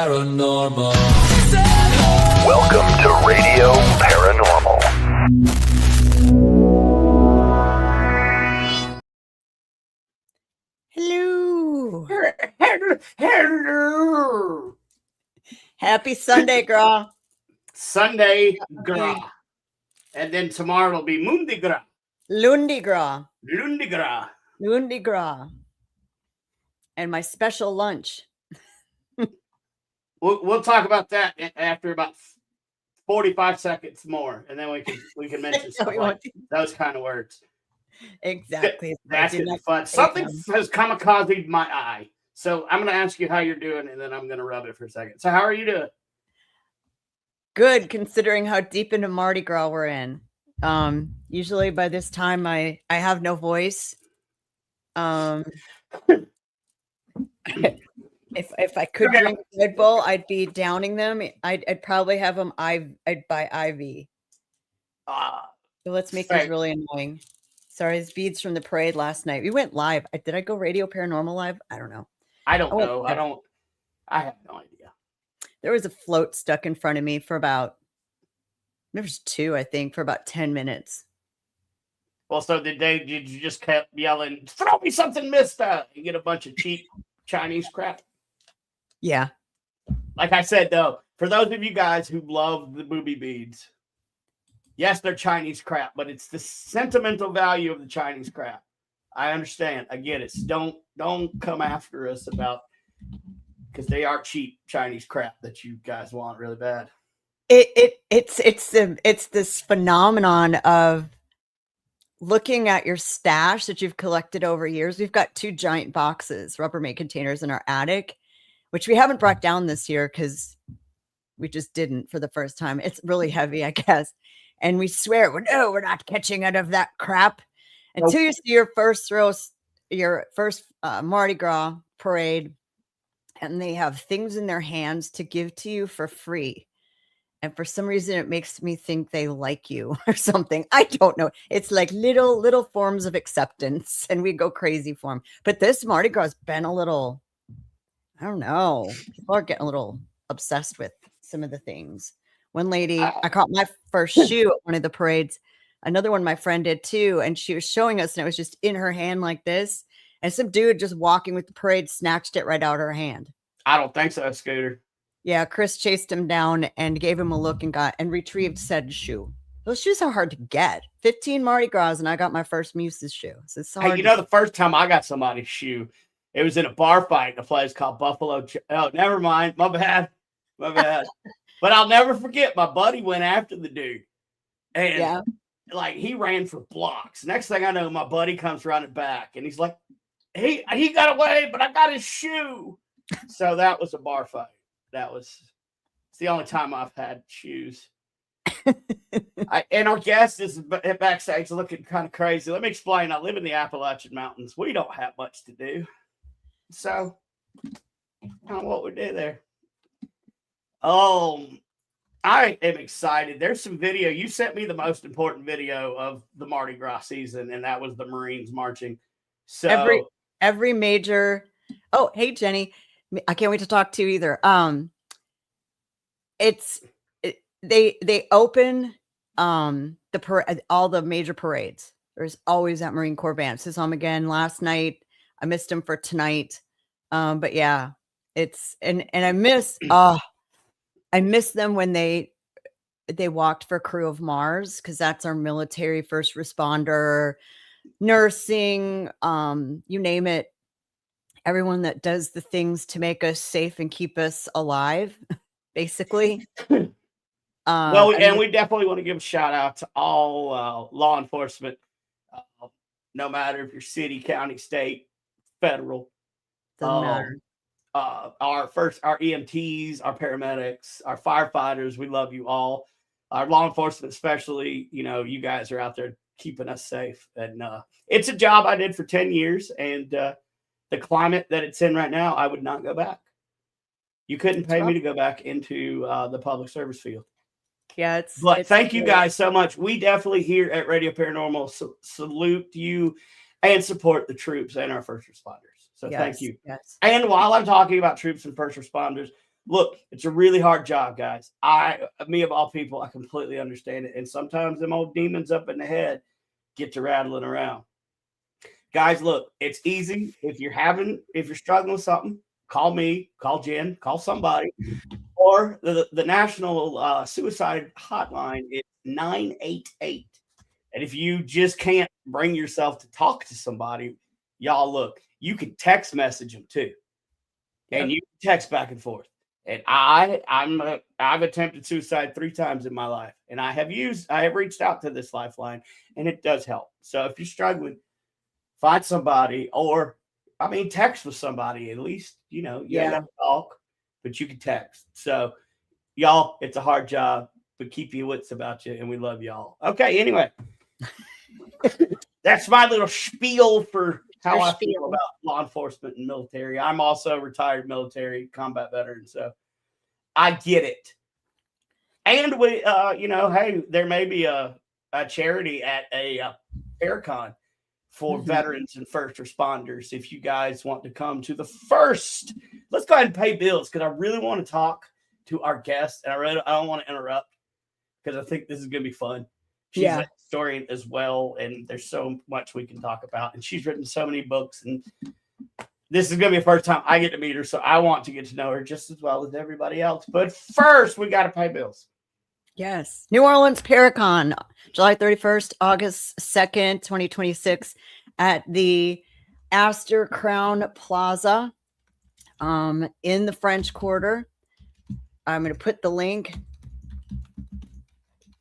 Paranormal. Welcome to Radio Paranormal. Hello. Hello. Happy Sunday, girl. Sunday Gras. And then tomorrow will be Mundi Gras. Lundi Gras. Lundi Gras. Lundi Gras. And my special lunch. We'll talk about that after about 45 seconds more, and then we can mention stuff like those kind of words. Exactly. That's gonna be fun. Something has kamikazed my eye, so I'm going to ask you how you're doing, and then I'm going to rub it for a second. So how are you doing? Good, considering how deep into Mardi Gras we're in. Usually by this time I have no voice. If I could drink Red Bull, I'd be downing them. I'd probably have them. I'd buy IV. So let's make this really annoying. Sorry, it's beads from the parade last night. We went live. Did I go Radio Paranormal live? I don't know. I don't know. I have no idea. There was a float stuck in front of me for about. There was two, I think, for about 10 minutes. Well, so did you just kept yelling, "Throw me something, mister," and get a bunch of cheap Chinese crap? Yeah. Like I said, though, for those of you guys who love the booby beads, yes, they're Chinese crap, but it's the sentimental value of the Chinese crap. I understand. I get it. So don't come after us about, because they are cheap Chinese crap that you guys want really bad. It's this phenomenon of looking at your stash that you've collected over years. We've got 2 giant boxes, Rubbermaid containers in our attic, which we haven't brought down this year because we just didn't for the first time. It's really heavy, I guess. And we swear, no, we're not catching out of that crap until you see your first Mardi Gras parade, and they have things in their hands to give to you for free. And for some reason, it makes me think they like you or something. I don't know. It's like little forms of acceptance, and we go crazy for them. But this Mardi Gras has been a little, I don't know. People are getting a little obsessed with some of the things. One lady, I caught my first shoe at one of the parades. Another one my friend did too. And she was showing us, and it was just in her hand like this. And some dude just walking with the parade snatched it right out of her hand. I don't think so, Scooter. Yeah, Chris chased him down and gave him a look and retrieved said shoe. Those shoes are hard to get. 15 Mardi Gras, and I got my first Muse's shoe. So it's hard. Hey, the first time I got somebody's shoe, it was in a bar fight in a place called Buffalo. Oh, never mind. My bad. But I'll never forget, my buddy went after the dude. And he ran for blocks. Next thing I know, my buddy comes running back, and he's like, he got away, but I got his shoe. So that was a bar fight. It's the only time I've had shoes. And our guest is backstage looking kind of crazy. Let me explain. I live in the Appalachian Mountains. We don't have much to do. So, kind of what we do there. I am excited. There's some video. You sent me the most important video of the Mardi Gras season, and that was the Marines marching. So every major. Oh, hey, Jenny. I can't wait to talk to you either. They open all the major parades. There's always that Marine Corps band. So saw him again last night. I missed him for tonight. But yeah, and I miss them when they walked for Crew of Mars, because that's our military first responder, nursing, you name it. Everyone that does the things to make us safe and keep us alive, basically. We definitely want to give a shout out to all law enforcement, no matter if you're city, county, state, federal. Doesn't matter. Our EMTs, our paramedics, our firefighters, we love you all. Our law enforcement, especially, you guys are out there keeping us safe. And it's a job I did for 10 years, and the climate that it's in right now, I would not go back. You couldn't pay me to go back into the public service field. Yeah, thank you guys so much. We definitely here at Radio Paranormal salute you and support the troops and our first responders. So thank you. Yes. And while I'm talking about troops and first responders, look, it's a really hard job, guys. Me of all people, I completely understand it. And sometimes them old demons up in the head get to rattling around. Guys, look, it's easy. If you're struggling with something, call me, call Jen, call somebody. Or the national suicide hotline is 988. And if you just can't bring yourself to talk to somebody, y'all, look, you can text message them too. And you can text back and forth. And I've attempted suicide 3 times in my life. And I have reached out to this lifeline, and it does help. So if you're struggling, find somebody, or text with somebody. At least, you gotta talk, but you can text. So y'all, it's a hard job, but keep your wits about you, and we love y'all. Okay, anyway. That's my little spiel for how I feel about law enforcement and military. I'm also a retired military combat veteran, so I get it. And we, hey, there may be a charity at a Paracon for veterans and first responders. If you guys want to come to the first, let's go ahead and pay bills, because I really want to talk to our guest, and I don't want to interrupt, because I think this is going to be fun. She's a historian as well, and there's so much we can talk about. And she's written so many books, and this is going to be the first time I get to meet her, so I want to get to know her just as well as everybody else. But first, we got to pay bills. Yes. New Orleans Paracon, July 31st, August 2nd, 2026, at the Astor Crown Plaza in the French Quarter. I'm going to put the link.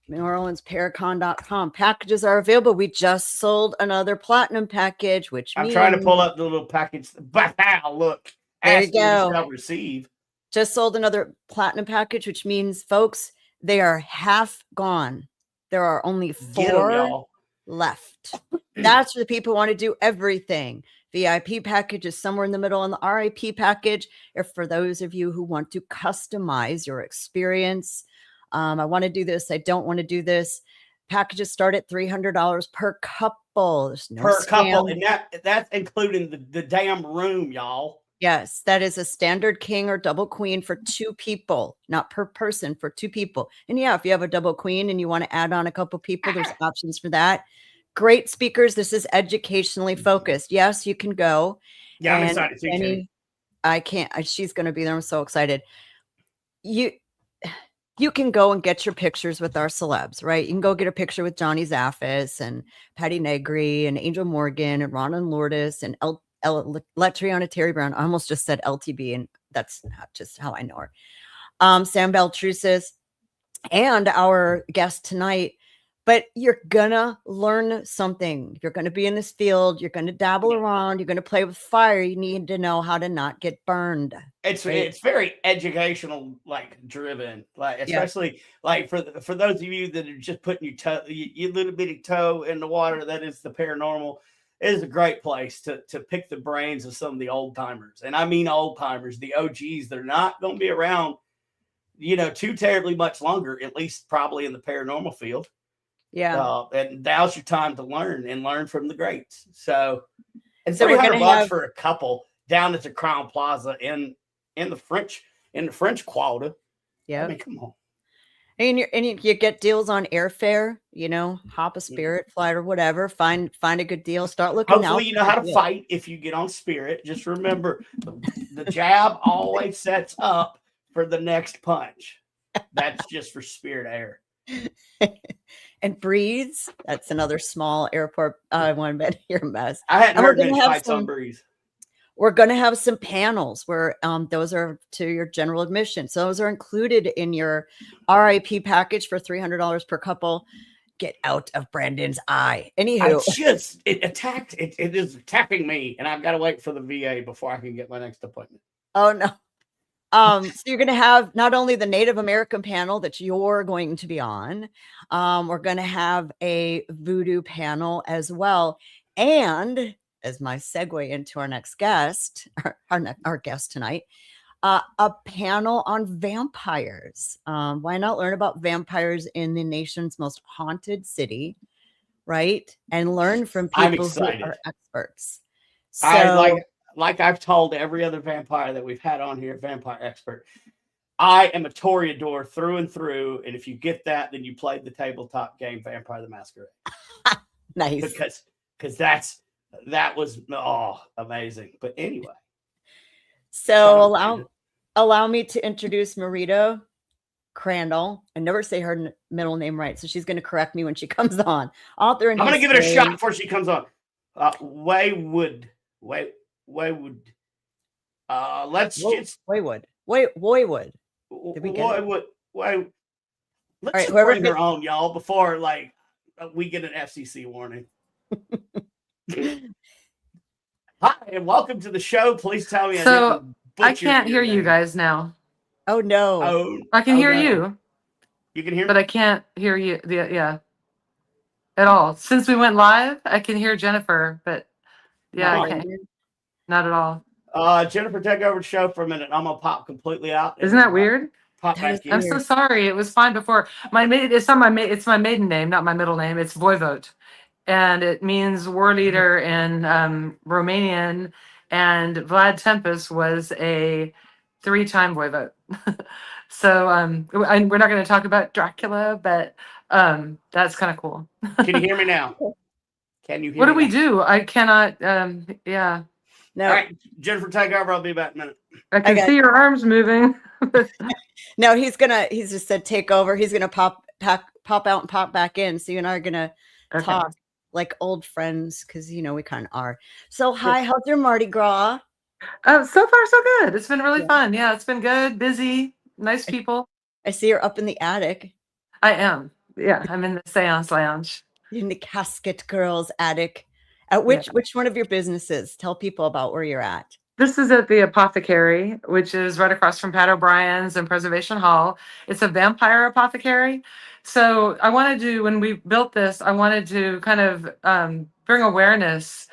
NewOrleansParacon.com. Packages are available. We just sold another platinum package, which I'm trying to pull up the little package. Wow, look. There you go. Shall receive. Just sold another platinum package, which means, folks, they are half gone. There are only 4 left. That's for the people who want to do everything. VIP package is somewhere in the middle, and the RIP package are for those of you who want to customize your experience. I want to do this. I don't want to do this. Packages start at $300 per couple. There's no per scam. Couple, and that's including the damn room, y'all. Yes, that is a standard king or double queen for 2 people, not per person, for 2 people. And yeah, if you have a double queen and you want to add on a couple people, there's options for that. Great speakers. This is educationally focused. Yes, you can go. Yeah, I'm excited too. I can't. She's going to be there. I'm so excited. You can go and get your pictures with our celebs, right? You can go get a picture with Johnny Zaffis and Patty Negri and Angel Morgan and Ron and Lourdes and Letriana Terry Brown. I almost just said LTB, and that's not just how I know her. Sam Beltrusis and our guest tonight. But you're gonna learn something. You're gonna be in this field. You're gonna dabble around. You're gonna play with fire. You need to know how to not get burned. It's very educational, driven, especially for those of you that are just putting your little bitty toe in the water. That is the paranormal. It is a great place to pick the brains of some of the old timers, and I mean old timers, the OGs. They're not going to be around, too terribly much longer. At least probably in the paranormal field. Yeah. And now's your time to learn from the greats. So, and so $300 for a couple down at the Crown Plaza in the French Quarter. Yeah. Come on. And you get deals on airfare, hop a Spirit flight or whatever. Find a good deal. Start looking out. Hopefully you know how to fight if you get on Spirit. Just remember, the jab always sets up for the next punch. That's just for Spirit Air. And Breeze, that's another small airport. I want to bet you're a mess. I hadn't heard many fights on Breeze. We're going to have some panels where those are to your general admission. So those are included in your RIP package for $300 per couple. Get out of Brandon's eye. Anywho, it is attacking me, and I've got to wait for the VA before I can get my next appointment. Oh no. So you're going to have not only the Native American panel that you're going to be on, we're going to have a voodoo panel as well. And as my segue into our next guest, our guest tonight, a panel on vampires. Why not learn about vampires in the nation's most haunted city, right? And learn from people who are experts. So, like I've told every other vampire that we've had on here, vampire expert, I am a Toreador through and through, and if you get that, then you played the tabletop game Vampire the Masquerade. Nice. Because that was amazing. But anyway. So allow me to introduce Marita Crandall. I never say her middle name right, so she's going to correct me when she comes on. Author and I'm going to give it a shot before she comes on. Waywood. Let's just Waywood. Did we get it? Let's right, just bring her on, y'all, before we get an FCC warning. Hi, and welcome to the show. Please tell me. So I can't hear you guys now. Oh no! I can hear you. You can hear me, but I can't hear you. At all. Since we went live, I can hear Jennifer, but I can't. Not at all. Jennifer, take over the show for a minute. I'm gonna pop completely out. Isn't that weird? Pop back in. I'm so sorry. It was fine before. It's my maiden name, not my middle name. It's Voivod, and it means war leader in Romanian. And Vlad Tepes was a 3-time voivode. So we're not going to talk about Dracula, but that's kind of cool. Can you hear me now? Can you hear me? What do we do? I cannot. Yeah. No. All right, Jennifer, take over. I'll be back in a minute. I can see your arms moving. No, he's just said take over. He's gonna pop out and pop back in. So you and I are gonna talk like old friends, because we kind of are. So hi, how's your Mardi Gras? So far so good. It's been really fun. Yeah, it's been good, busy, nice people. I see you're up in the attic. I am. Yeah, I'm in the Seance Lounge. In the Casket Girls attic. At which one of your businesses? Tell people about where you're at. This is at the Apothecary, which is right across from Pat O'Brien's and Preservation Hall. It's a vampire apothecary. So when we built this, I wanted to kind of bring awareness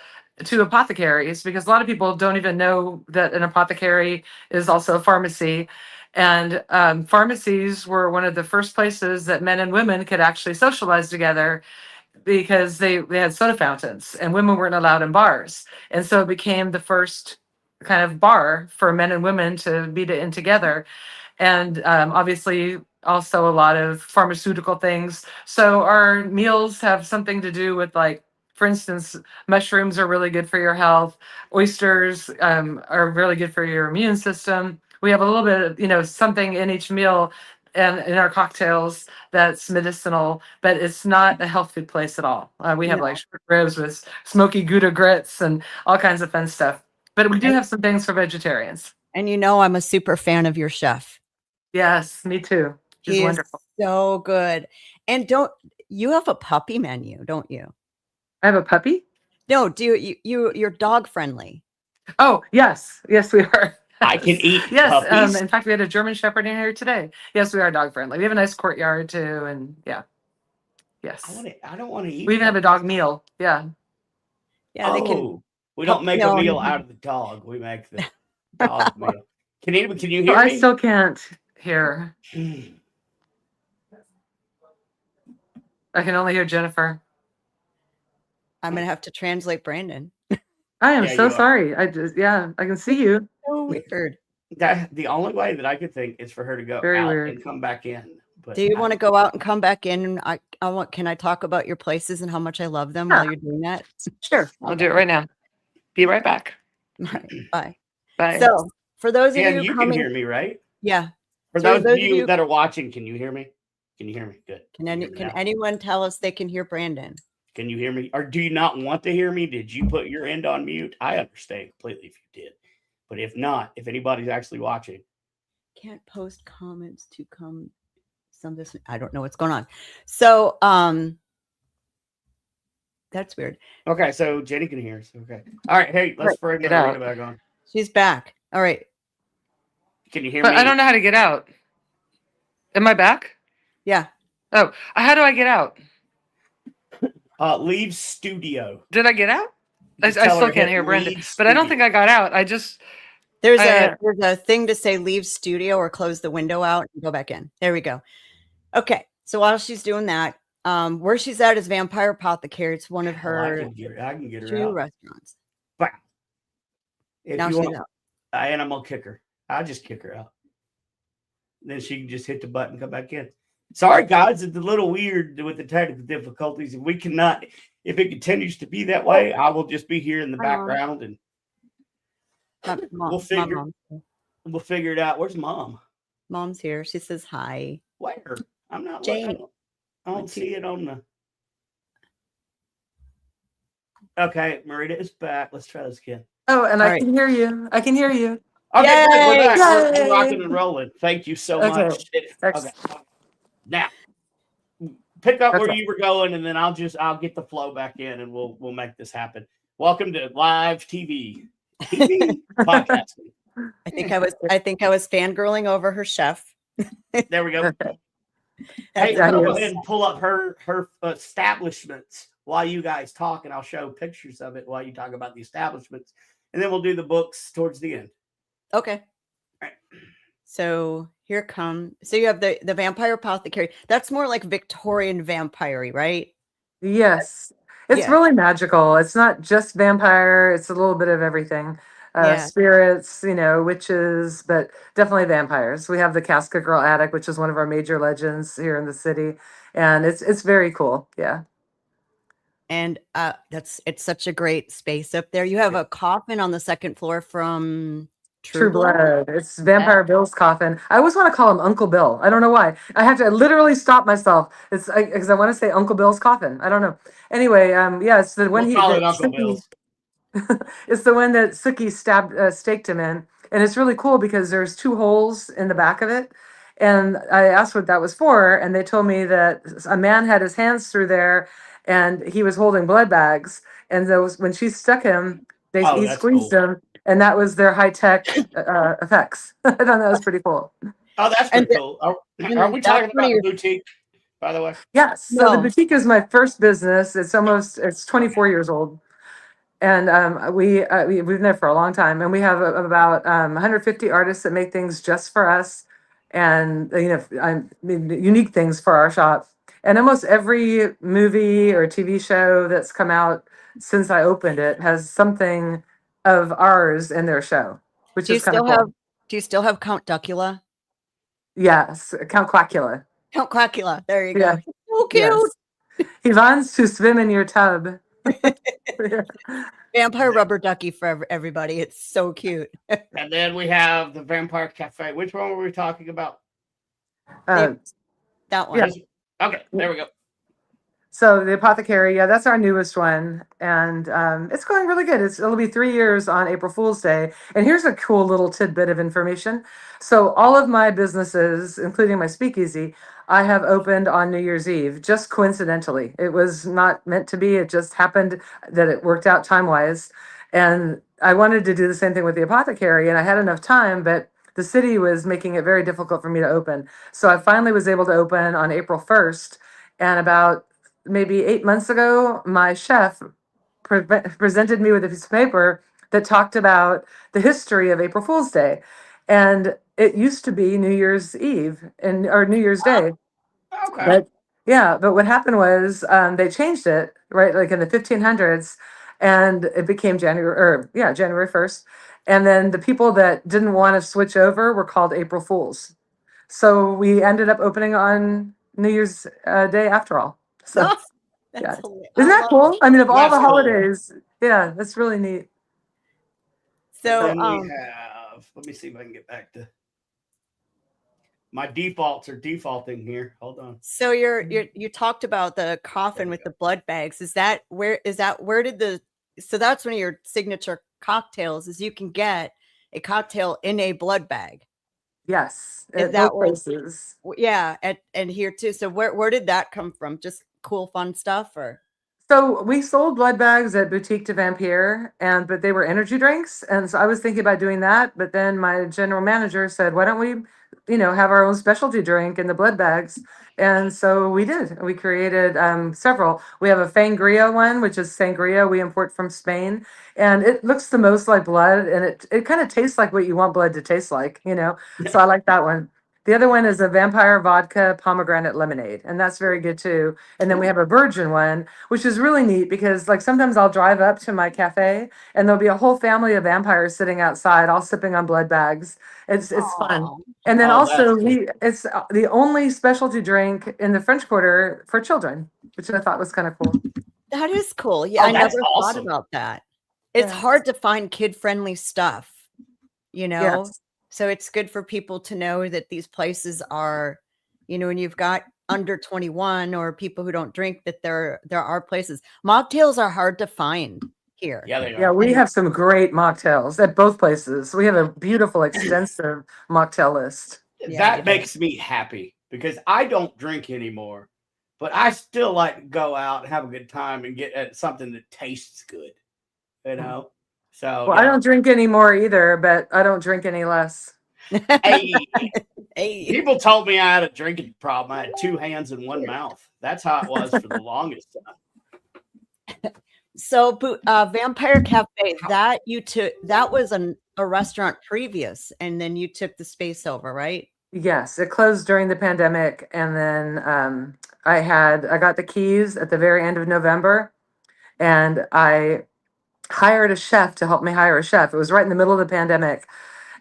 to apothecaries, because a lot of people don't even know that an apothecary is also a pharmacy. And pharmacies were one of the first places that men and women could actually socialize together, because they had soda fountains and women weren't allowed in bars. And so it became the first kind of bar for men and women to be in together. And obviously also a lot of pharmaceutical things. So our meals have something to do with, like, for instance, mushrooms are really good for your health. Oysters are really good for your immune system. We have a little bit of, something in each meal and in our cocktails that's medicinal, but it's not a health food place at all. We have like short ribs with smoky Gouda grits and all kinds of fun stuff. But we do have some things for vegetarians. And I'm a super fan of your chef. Yes, me too. He's wonderful. So good. And you have a puppy menu, don't you? I have a puppy? No, you're dog friendly. Oh, yes. Yes, we are. I can eat puppies. In fact, we had a German Shepherd in here today. Yes, we are dog friendly. We have a nice courtyard too, and yes. I don't want to eat. We even have a dog meal. Yeah. Yeah, they can. We don't make a meal out of the dog. We make the dog meal. Can you hear me? I still can't hear. I can only hear Jennifer. I'm gonna have to translate Brandon. I am so sorry. I can see you. So weird. The only way that I could think is for her to go out and come back in. But do you want to go out and come back in? Can I talk about your places and how much I love them while you're doing that? Sure. I'll do it right now. Be right back. All right, bye. Bye. So for those of you can hear me, right? Yeah. For those of you that are watching, can you hear me? Can you hear me? Good. Can anyone tell us they can hear Brandon? Can you hear me? Or do you not want to hear me? Did you put your end on mute? I understand completely if you did. But if not, if anybody's actually watching. Can't post comments to come. I don't know what's going on. So that's weird. Okay, so Jenny can hear us. Okay. All right. Hey, let's bring Marita back on. She's back. All right. Can you hear me? I don't know how to get out. Am I back? Yeah. Oh, how do I get out? Leave studio. Did I get out? I still can't hear Brandon, but I don't think I got out. There's a thing to say leave studio or close the window out and go back in. There we go. Okay. So while she's doing that, where she's at is Vampire Apothecary. It's one of her I can get her 2 out. restaurants. Wow. If now you she's want, out. And I'm gonna kick her. I'll just kick her out. Then she can just hit the button and come back in. Sorry, guys, it's a little weird with the technical difficulties. If it continues to be that way, I will just be here in the background and we'll figure it out. Where's Mom? Mom's here. She says hi. Where? I'm not Jane. looking. I don't see it on the. Okay, Marita is back. Let's try this again. Oh, and I can hear you. I can hear you. Okay, good. We're back. Yay! We're rocking and rolling. Thank you so much. Okay. Now, pick up where you were going, and then I'll get the flow back in, and we'll make this happen. Welcome to live TV podcasting. I think I was fangirling over her chef. There we go. Hey, I'll go ahead and pull up her establishments while you guys talk, and I'll show pictures of it while you talk about the establishments, and then we'll do the books towards the end. Okay. All right. So here come. So you have the Vampire Apothecary. That's more like Victorian vampire, right? Yes. It's really magical. It's not just vampire. It's a little bit of everything. Spirits, witches, but definitely vampires. We have the Casket Girl Attic, which is one of our major legends here in the city. And it's very cool. Yeah. And it's such a great space up there. You have a coffin on the second floor from True Blood. It's Vampire Bill's coffin. I always want to call him Uncle Bill. I don't know why. I have to literally stop myself. It's because I want to say Uncle Bill's coffin. I don't know. Anyway, it's the one Uncle Bill's. It's the one that Sookie staked him in, and it's really cool because there's 2 holes in the back of it. And I asked what that was for, and they told me that a man had his hands through there, and he was holding blood bags. And when she stuck him, he squeezed him. And that was their high-tech effects. I thought that was pretty cool. Oh, that's pretty cool. Are we talking about the boutique, by the way? Yes. So the boutique is my first business. It's 24 years old. And we've been there for a long time. And we have about 150 artists that make things just for us. And, unique things for our shop. And almost every movie or TV show that's come out since I opened it has something of ours in their show, which is kind of cool. Do you still have Count Duckula? Yes, Count Quackula. Count Quackula. There you go. Yeah. So cute. Yes. He wants to swim in your tub. Vampire rubber ducky for everybody. It's so cute. And then we have the Vampire Cafe. Which one were we talking about? That one. Yeah. Okay, there we go. So the Apothecary, that's our newest one, and it's going really good. It'll be 3 years on April Fool's Day. And here's a cool little tidbit of information. So all of my businesses, including my speakeasy, I have opened on New Year's Eve, just coincidentally. It was not meant to be. It just happened that it worked out time-wise. And I wanted to do the same thing with the Apothecary, and I had enough time, but the city was making it very difficult for me to open. So I finally was able to open on April 1st, and about maybe 8 months ago, my chef presented me with a piece of paper that talked about the history of April Fool's Day. And it used to be New Year's Eve or New Year's Day. Okay. But what happened was they changed it, right? Like in the 1500s, and it became January 1st. And then the people that didn't want to switch over were called April Fools. So we ended up opening on New Year's Day after all. So, That's isn't that cool? I mean, of all the cool. holidays, that's really neat. So then we have. Let me see if I can get back to. My defaults are defaulting here. Hold on. So you talked about the coffin with the blood bags. Is that where did so that's one of your signature cocktails is you can get a cocktail in a blood bag. Yes. Is At that both places. Yeah, and here too. So where did that come from? Just cool, fun stuff, or? So we sold blood bags at Boutique de Vampire, but they were energy drinks. And so I was thinking about doing that. But then my general manager said, why don't we, have our own specialty drink in the blood bags? And so we did. We created several. We have a sangria one, which is sangria we import from Spain. And it looks the most like blood. And it kind of tastes like what you want blood to taste like, So I like that one. The other one is a vampire vodka pomegranate lemonade, and that's very good too. And then we have a virgin one, which is really neat because like sometimes I'll drive up to my cafe and there'll be a whole family of vampires sitting outside, all sipping on blood bags. It's fun. Aw, And then Oh, that's also cool. it's the only specialty drink in the French Quarter for children, which I thought was kind of cool. that is cool. Yeah, Oh, I that's never thought awesome. about that. It's Yeah. hard to find kid-friendly stuff, you know? Yes. So it's good for people to know that these places are, when you've got under 21 or people who don't drink, that there are places. Mocktails are hard to find here. Yeah, they Yeah, are. we have some great mocktails at both places. We have a beautiful, extensive mocktail list. Yeah, you That do. makes me happy because I don't drink anymore, but I still like to go out and have a good time and get at something that tastes good, you know? So, Well, I yeah. don't drink anymore either, but I don't drink any less. Hey, Hey. people told me I had a drinking problem. I had 2 hands and 1 mouth. That's how it was for the longest time. So, Vampire Cafe, that you took, that was a restaurant previous, and then you took the space over, right? Yes, it closed during the pandemic, and then I got the keys at the very end of November, and I hired a chef to help me hire a chef. It was right in the middle of the pandemic,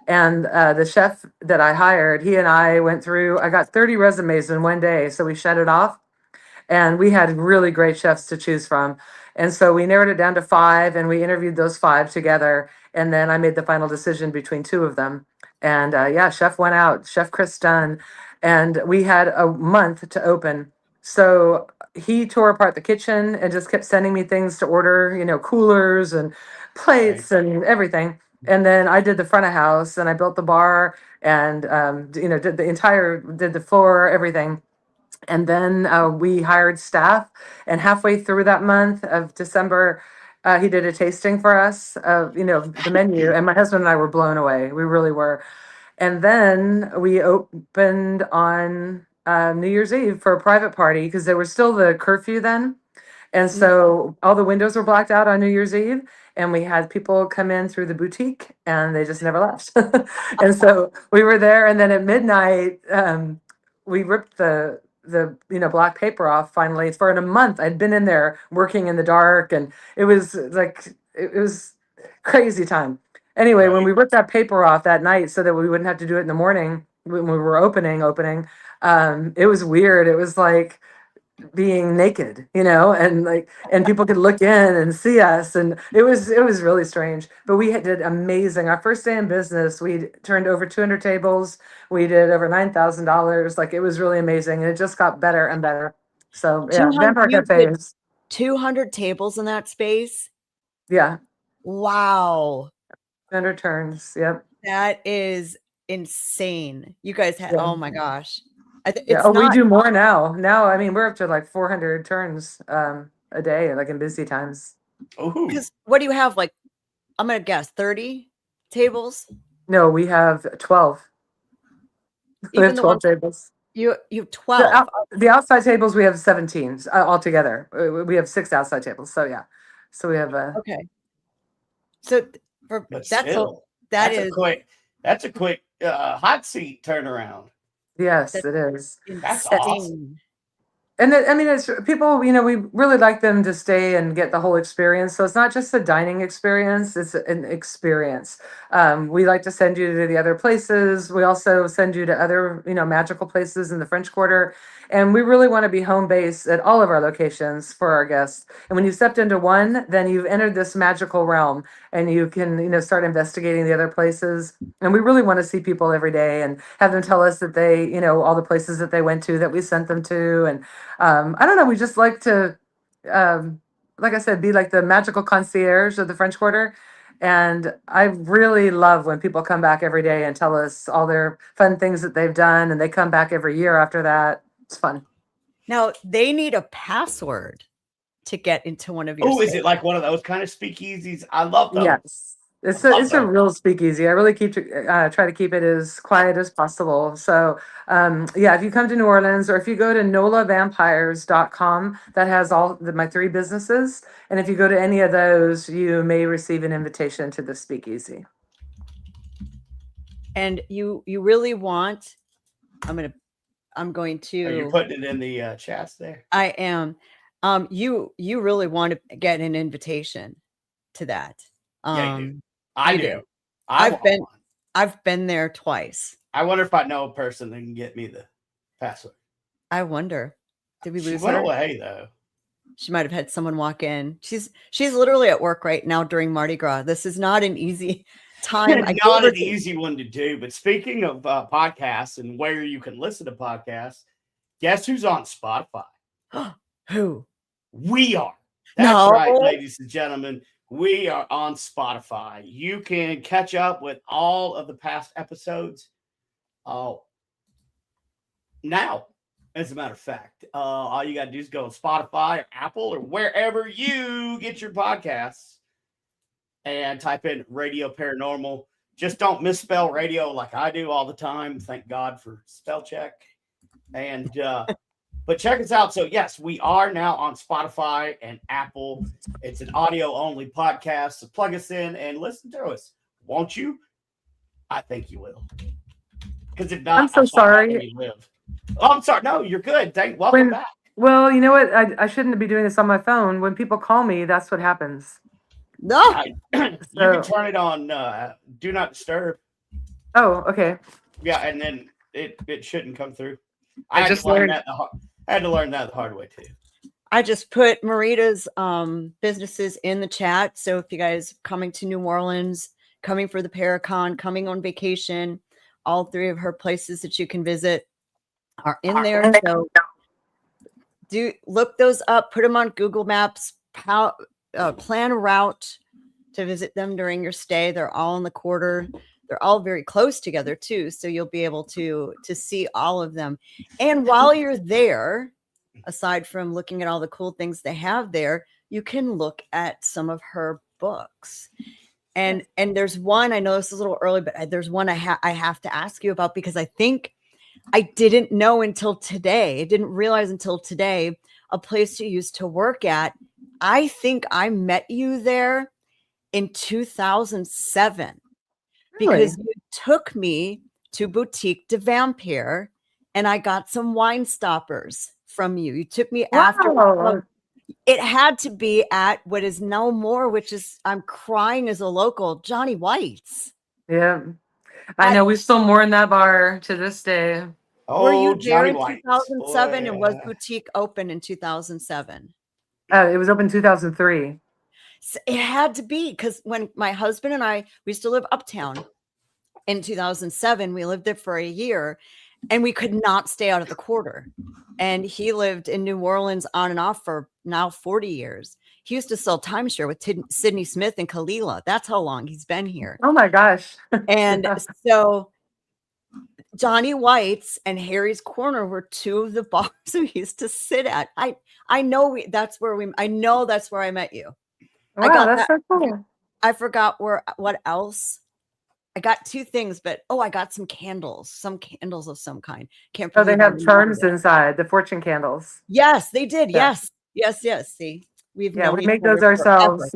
and the chef that I hired, he and I went through. I got 30 resumes in one day, so we shut it off, and we had really great chefs to choose from. And so we narrowed it down to 5, and we interviewed those 5 together. And then I made the final decision between 2 of them. And yeah, chef went out, Chef Chris Dunn, and we had a month to open. So he tore apart the kitchen and just kept sending me things to order, coolers and plates and everything. And then I did the front of house, and I built the bar, and did the floor, everything. And then we hired staff, and halfway through that month of December, he did a tasting for us of, the menu. And my husband and I were blown away. We really were. And then we opened on New Year's Eve for a private party because there was still the curfew then. And so all the windows were blacked out on New Year's Eve, and we had people come in through the boutique, and they just never left. And so we were there, and then at midnight, we ripped the black paper off finally. For a month, I'd been in there working in the dark, and it was like it was crazy time. Anyway, when we ripped that paper off that night so that we wouldn't have to do it in the morning when we were opening, it was weird. It was like being naked, and people could look in and see us, and it was really strange. But we did amazing. Our first day in business, we turned over 200 tables. We did over $9,000. Like, it was really amazing, and it just got better and better. So yeah, 200 Vampire you Cafe did is 200 tables in that space. yeah, Wow, 200 turns. Yep. that is insane. You guys had, Yeah. oh my gosh. Yeah. It's Oh, we not, do more now. Now, I mean, we're up to like 400 turns a day, like in busy times. Ooh. because what do you have? Like, I'm gonna guess 30 tables. No, we have 12. We Even have the 12 ones tables. you have The, 12. out, the outside tables, we have 17 altogether. We have 6 outside tables. So yeah. So we have Okay. So for But that's still, that that's is a quick hot seat turnaround. yes, that's it is. That's insane. awesome. And I mean, it's people, we really like them to stay and get the whole experience. So it's not just a dining experience, it's an experience. We like to send you to the other places. We also send you to other, magical places in the French Quarter. And we really want to be home base at all of our locations for our guests. And when you stepped into one, then you've entered this magical realm, and you can, start investigating the other places. And we really want to see people every day and have them tell us that they, all the places that they went to that we sent them to. And I don't know. We just like to, like I said, be like the magical concierge of the French Quarter. And I really love when people come back every day and tell us all their fun things that they've done. And they come back every year after that. It's fun. Now they need a password to get into one of your Oh, is spaces. it like one of those kind of speakeasies? I love those. Yes. It's a real speakeasy. I really try to keep it as quiet as possible. So yeah, if you come to New Orleans, or if you go to nolavampires.com, that has all my 3 businesses. And if you go to any of those, you may receive an invitation to the speakeasy. And you really want I'm going Oh, you're to. putting it in the chats there. I am. You really want to get an invitation to that. Yeah, you do. I you do. I've been there twice. I wonder if I know a person that can get me the password. I wonder. Did we lose She went her? away though. She might have had someone walk in. She's literally at work right now during Mardi Gras. This is not an easy time. Not an easy one to do. But speaking of podcasts and where you can listen to podcasts, guess who's on Spotify? Who? We are. That's right, ladies and gentlemen. We are on Spotify. You can catch up with all of the past episodes now. As a matter of fact, all you got to do is go on Spotify or Apple or wherever you get your podcasts and type in Radio Paranormal. Just don't misspell radio like I do all the time. Thank God for spell check. And but check us out. So yes, we are now on Spotify and Apple. It's an audio only podcast. So plug us in and listen to us. Won't you? I think you will. Because if not, I'm so sorry. Live. Oh, I'm sorry. No, you're good. Welcome back. Well, you know what? I shouldn't be doing this on my phone. When people call me, that's what happens. No. You can turn it on do not disturb. Oh, okay. Yeah, and then it shouldn't come through. I had to learn that the hard way too. I just put Marita's businesses in the chat. So if you guys coming to New Orleans, coming for the Paracon, coming on vacation, all three of her places that you can visit are in there. So do look those up, put them on Google Maps, plan a route to visit them during your stay. They're all in the quarter. They're all very close together too. So you'll be able to see all of them. And while you're there, aside from looking at all the cool things they have there, you can look at some of her books. And there's one, I know this is a little early, but there's one I have to ask you about, because I think I didn't know until today. I didn't realize until today, a place you used to work at. I think I met you there in 2007 because you took me to Boutique de Vampire and I got some wine stoppers from you. You took me after. It had to be at what is no more, which is, I'm crying as a local, Johnny White's. Yeah. I know we still mourn that bar to this day. Were you there in White's. 2007 and was Boutique open in 2007? It was open 2003. So it had to be, because when my husband and I, we used to live uptown in 2007, we lived there for a year and we could not stay out of the quarter. And he lived in New Orleans on and off for now 40 years. He used to sell timeshare with Sydney Smith and Kalila. That's how long he's been here. Oh my gosh. And so Johnny White's and Harry's Corner were two of the bars we used to sit at. I know that's where I met you. Wow, that's so cool. I forgot what else. I got two things, but I got some candles of some kind. Can't. Oh, they have charms inside, the fortune candles. Yes, they did. Yeah. Yes. See, we make those ourselves.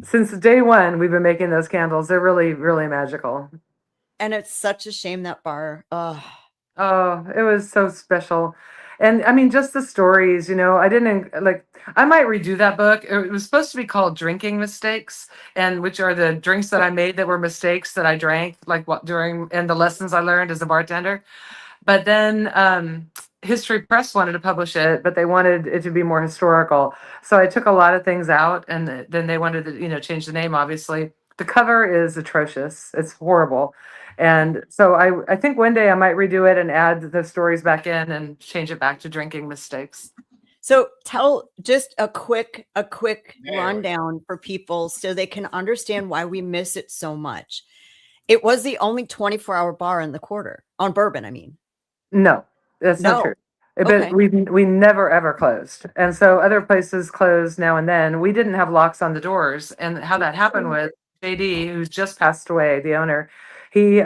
Since day one, we've been making those candles. They're really, really magical. And it's such a shame that bar. Oh, it was so special. And I mean, just the stories, I might redo that book. It was supposed to be called Drinking Mistakes, and which are the drinks that I made that were mistakes that I drank, and the lessons I learned as a bartender. But then History Press wanted to publish it, but they wanted it to be more historical. So I took a lot of things out, and then they wanted to, change the name, obviously. The cover is atrocious. It's horrible. And so I think one day I might redo it and add the stories back in and change it back to Drinking Mistakes. So tell just a quick rundown for people so they can understand why we miss it so much. It was the only 24-hour bar in the quarter on Bourbon. I mean, no, that's not true. But we never ever closed, and so other places close now and then. We didn't have locks on the doors, and how that happened with JD, who's just passed away, the owner. He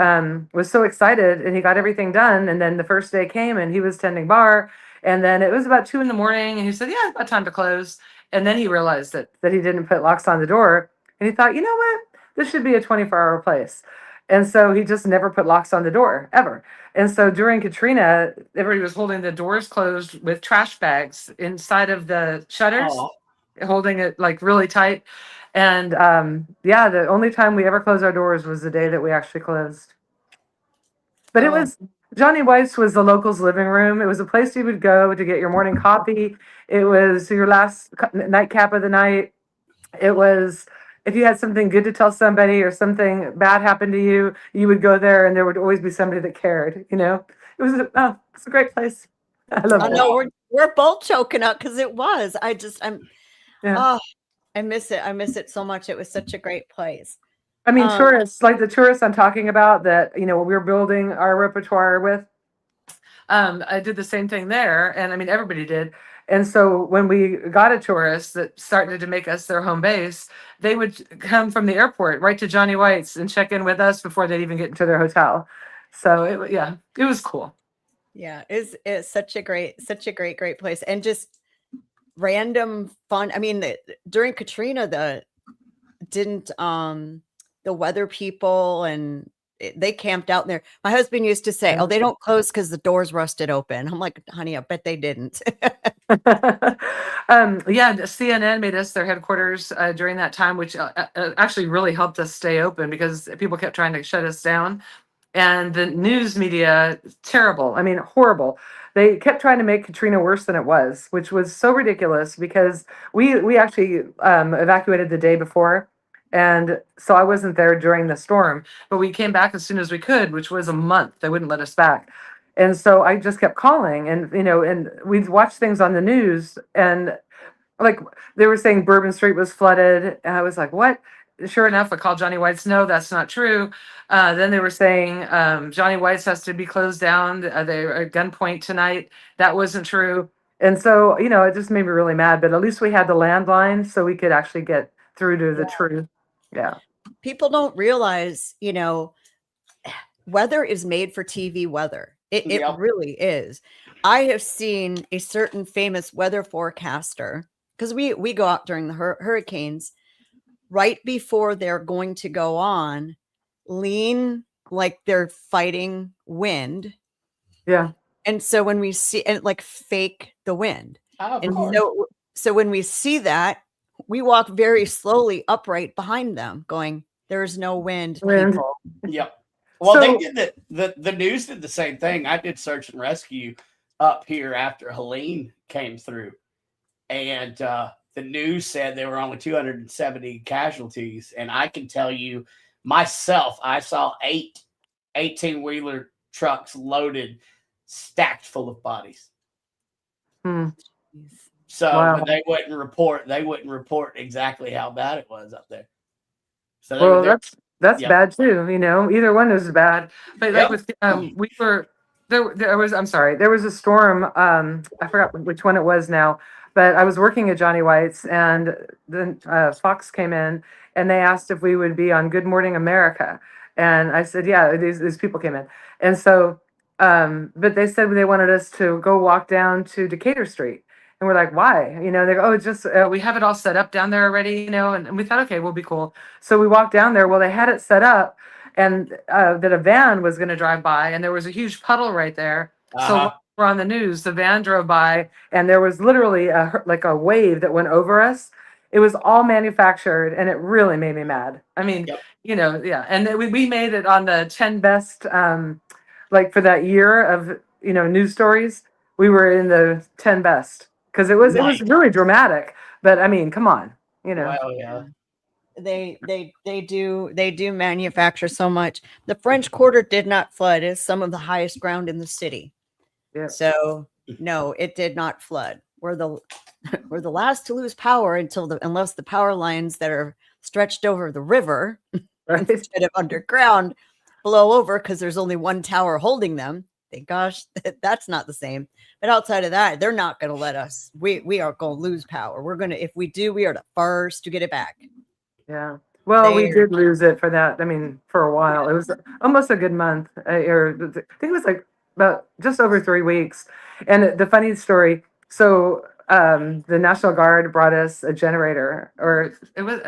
was so excited and he got everything done. And then the first day came and he was tending bar. And then it was about 2 a.m. and he said, yeah, it's about time to close. And then he realized that he didn't put locks on the door. And he thought, you know what? This should be a 24-hour place. And so he just never put locks on the door ever. And so during Katrina, everybody was holding the doors closed with trash bags inside of the shutters, Oh, holding it like really tight. And yeah, the only time we ever closed our doors was the day that we actually closed. But it Oh, was Johnny White's was the locals' living room. It was a place you would go to get your morning coffee. It was your last nightcap of the night. It was if you had something good to tell somebody or something bad happened to you, you would go there, and there would always be somebody that cared. It's a great place. I love I it. know we're both choking up because it was. Yeah. Oh, I miss it. I miss it so much. It was such a great place. I mean, Um, tourists, like the tourists I'm talking about that, we're building our repertoire with. I did the same thing there, and I mean everybody did. And so when we got a tourist that started to make us their home base, they would come from the airport right to Johnny White's and check in with us before they'd even get into their hotel. So it was cool. yeah, it's such a great place, and just random fun. I mean, during Katrina, didn't the weather people and they camped out there. My husband used to say, "Oh, they don't close because the doors rusted open." I'm like, "Honey, I bet they didn't." Yeah, CNN made us their headquarters during that time, which actually really helped us stay open because people kept trying to shut us down. And the news media, terrible. I mean, horrible. They kept trying to make Katrina worse than it was, which was so ridiculous because we actually evacuated the day before. And so I wasn't there during the storm, but we came back as soon as we could, which was a month. They wouldn't let us back. And so I just kept calling and we'd watch things on the news and like they were saying Bourbon Street was flooded. And I was like, what? Sure enough, I called Johnny White's. No, that's not true. Then they were saying Johnny White's has to be closed down. They were at gunpoint tonight. That wasn't true. And so, it just made me really mad. But at least we had the landline so we could actually get through to the truth. Yeah. People don't realize, weather is made for TV weather. It Yep. really is. I have seen a certain famous weather forecaster because we go out during the hurricanes right before they're going to go on, lean like they're fighting wind. Yeah. And so when we see and like fake the wind. of And course. so when we see that, we walk very slowly upright behind them, going, "There's no wind, Wind. people." Yep. Well, So- they did the news did the same thing. I did search and rescue up here after Helene came through, and the news said there were only 270 casualties. And I can tell you myself, I saw 18-wheeler trucks loaded, stacked full of bodies. Hmm. So Wow. but they wouldn't report exactly how bad it was up there. So Well, that's Yep. bad too. Either one is bad. But like Yep. with we were there was I'm sorry, there was a storm. I forgot which one it was now, but I was working at Johnny White's, and then Fox came in and they asked if we would be on Good Morning America, and I said yeah. These people came in, and so but they said they wanted us to go walk down to Decatur Street. And we're like, why? They go, oh, it's just we have it all set up down there already, and we thought, okay, we'll be cool. So we walked down there. Well, they had it set up, and that a van was going to drive by, and there was a huge puddle right there. So Uh-huh. when we're on the news, the van drove by, and there was literally like a wave that went over us. It was all manufactured, and it really made me mad. I mean, Yep. yeah. And then we made it on the 10 best, like for that year of news stories. We were in the 10 best. Because it was really dramatic, but I mean, come on, Well, yeah. They do manufacture so much. The French Quarter did not flood. It's some of the highest ground in the city. Yeah. So no, it did not flood. We're the last to lose power unless the power lines that are stretched over the river Right. instead of underground blow over because there's only one tower holding them. Thank gosh that's not the same. But outside of that, they're not going to let us. We are going to lose power. If we do, we are the first to get it back. Yeah. Well, we did lose it for that. I mean, for a while. It was almost a good month, or I think it was like about just over 3 weeks. And the funny story. So the National Guard brought us a generator, or it was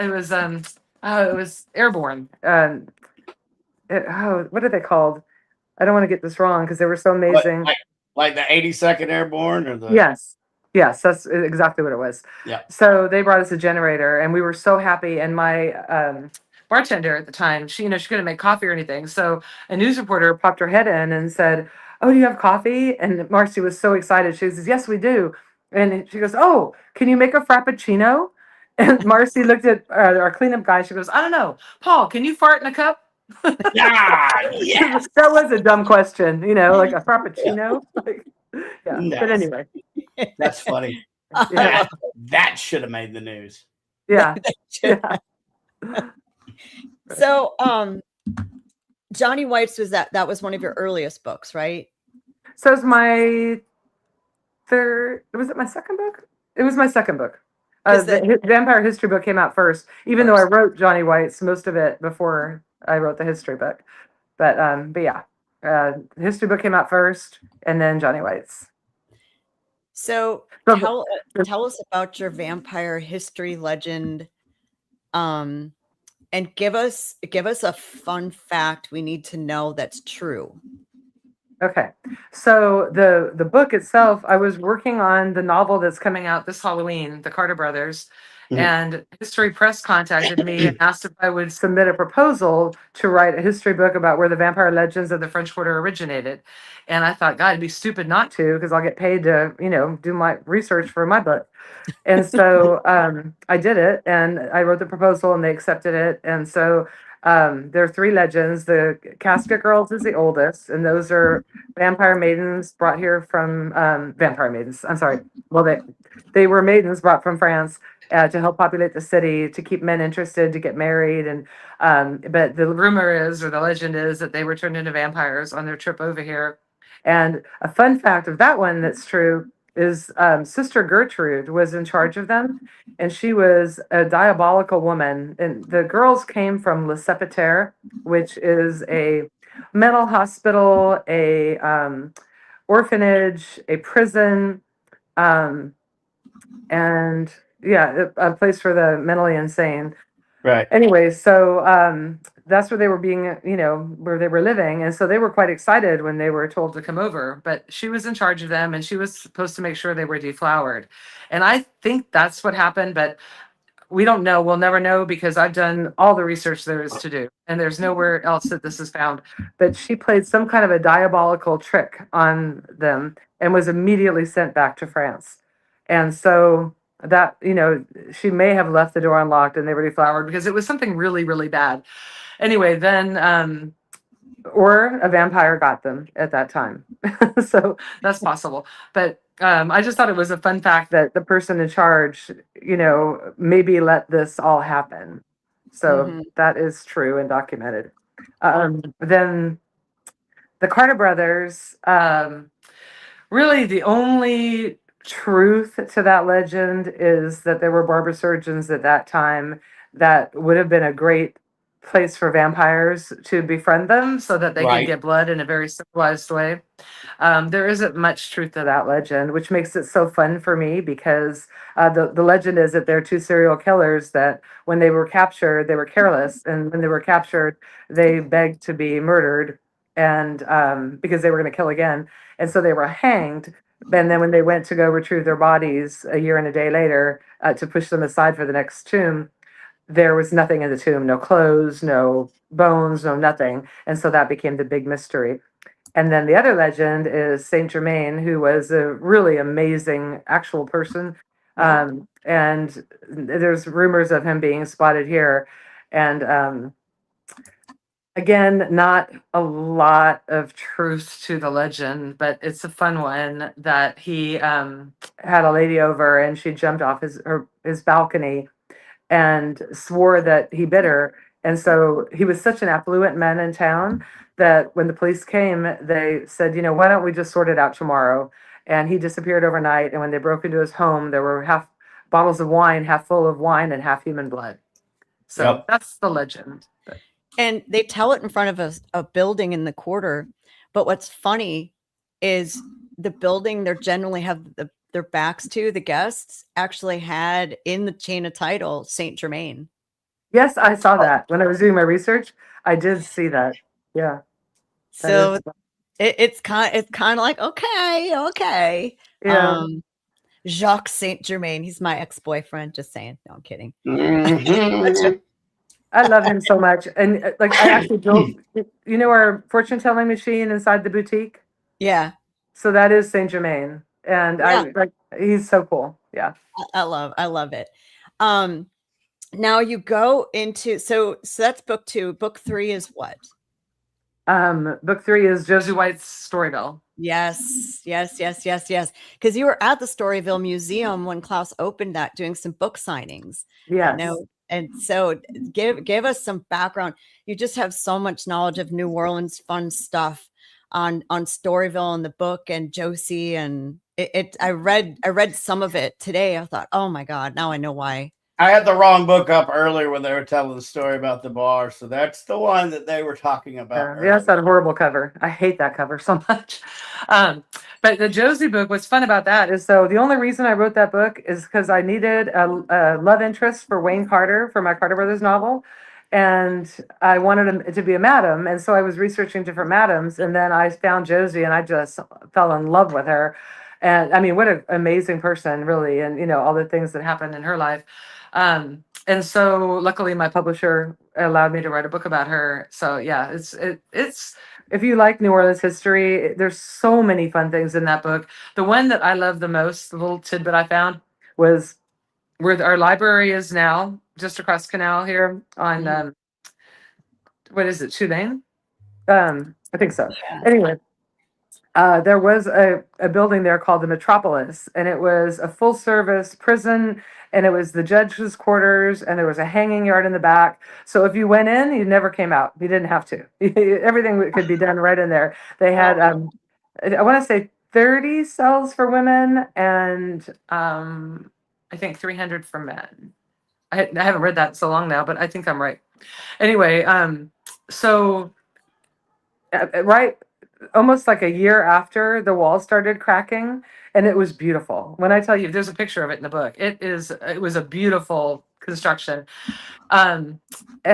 airborne. And what are they called? I don't want to get this wrong because they were so amazing. Like the 82nd Airborne or the Yes. Yes, that's exactly what it was. Yeah. So they brought us a generator and we were so happy. And my bartender at the time, she couldn't make coffee or anything. So a news reporter popped her head in and said, "Oh, do you have coffee?" And Marcy was so excited. She says, "Yes, we do." And she goes, "Oh, can you make a frappuccino?" And Marcy looked at our cleanup guy. She goes, "I don't know. Paul, can you fart in a cup?" Yes. That was a dumb question, like a frappuccino. Like, yeah. Nice. But anyway. That's funny. Yeah. That should have made the news. Yeah. Yeah. So, Johnny White's that was one of your earliest books, right? So it's my third. Was it my second book? It was my second book. The Vampire History book came out first, even though I wrote Johnny White's most of it before I wrote the history book. But yeah, the history book came out first, and then Johnny White's. So tell us about your vampire history legend, and give us a fun fact we need to know that's true. Okay, so the book itself, I was working on the novel that's coming out this Halloween, the Carter Brothers, and History Press contacted me and asked if I would submit a proposal to write a history book about where the vampire legends of the French Quarter originated. And I thought, God, it'd be stupid not to, because I'll get paid to, do my research for my book. And so I did it, and I wrote the proposal, and they accepted it. And so there are three legends. The Casket Girls is the oldest, and those are vampire maidens brought here from vampire maidens. I'm sorry. Well, they were maidens brought from France to help populate the city, to keep men interested, to get married. And but the rumor is, or the legend is, that they were turned into vampires on their trip over here. And a fun fact of that one that's true is Sister Gertrude was in charge of them, and she was a diabolical woman. And the girls came from Le Sepulchre, which is a mental hospital, a orphanage, a prison, and yeah, a place for the mentally insane. Right. Anyway, so that's where they were being, where they were living. And so they were quite excited when they were told to come over. But she was in charge of them, and she was supposed to make sure they were deflowered. And I think that's what happened, but we don't know. We'll never know, because I've done all the research there is to do, and there's nowhere else that this is found. But she played some kind of a diabolical trick on them and was immediately sent back to France. And so that, she may have left the door unlocked and they were deflowered, because it was something really, really bad. Anyway, then, or a vampire got them at that time. So that's possible. But I just thought it was a fun fact that the person in charge, maybe let this all happen. So that is true and documented. Then the Carter Brothers, really the only truth to that legend is that there were barber surgeons at that time that would have been a great place for vampires to befriend them so that they could get blood in a very civilized way. There isn't much truth to that legend, which makes it so fun for me, because the legend is that there are two serial killers that when they were captured, they were careless. And when they were captured, they begged to be murdered, and because they were going to kill again. And so they were hanged. And then when they went to go retrieve their bodies a year and a day later to push them aside for the next tomb, there was nothing in the tomb, no clothes, no bones, no nothing. And so that became the big mystery. And then the other legend is Saint Germain, who was a really amazing actual person. And there's rumors of him being spotted here. And again, not a lot of truth to the legend, but it's a fun one that he had a lady over, and she jumped off his balcony and swore that he bit her. And so he was such an affluent man in town that when the police came, they said, why don't we just sort it out tomorrow? And he disappeared overnight. And when they broke into his home, there were half bottles of wine, half full of wine and half human blood. So that's the legend. And they tell it in front of a building in the quarter. But what's funny is the building they generally have their backs to, the guests, actually had in the chain of title Saint Germain. Yes, I saw that when I was doing my research. I did see that. Yeah. That So is, it's kind of like, okay. yeah. Jacques Saint Germain, he's my ex-boyfriend. Just saying. No, I'm kidding. Mhm. I love him so much. And like, I actually built, our fortune telling machine inside the boutique. Yeah. So that is Saint Germain. And Yeah. he's so cool. Yeah. I love it. Now you go into, so that's book 2. Book 3 is what? Book 3 is Josie White's Storyville. Yes. Because you were at the Storyville Museum when Klaus opened that, doing some book signings. Yes. And so give us some background. You just have so much knowledge of New Orleans fun stuff on Storyville and the book and Josie, and I read some of it today. I thought, oh my God, now I know why. I had the wrong book up earlier when they were telling the story about the bar. So that's the one that they were talking about. Yeah, it's that horrible cover. I hate that cover so much. But the Josie book, what's fun about that is, so the only reason I wrote that book is because I needed a love interest for Wayne Carter for my Carter Brothers novel. And I wanted him to be a madam. And so I was researching different madams. And then I found Josie and I just fell in love with her. And I mean, what an amazing person, really. And, all the things that happened in her life. And so luckily my publisher allowed me to write a book about her. So yeah, it's if you like New Orleans history, there's so many fun things in that book. The one that I love the most, the little tidbit I found, was where our library is now, just across canal here on what is it, Tulane? I think so. Anyway, there was a building there called the Metropolis, and it was a full service prison, and it was the judge's quarters, and there was a hanging yard in the back. So if you went in, you never came out. You didn't have to. Everything could be done right in there. They had, I want to say 30 cells for women, and I think 300 for men. I haven't read that so long now, but I think I'm right. Anyway, so right almost like a year after, the walls started cracking, and it was beautiful. When I tell you, there's a picture of it in the book. It was a beautiful construction. And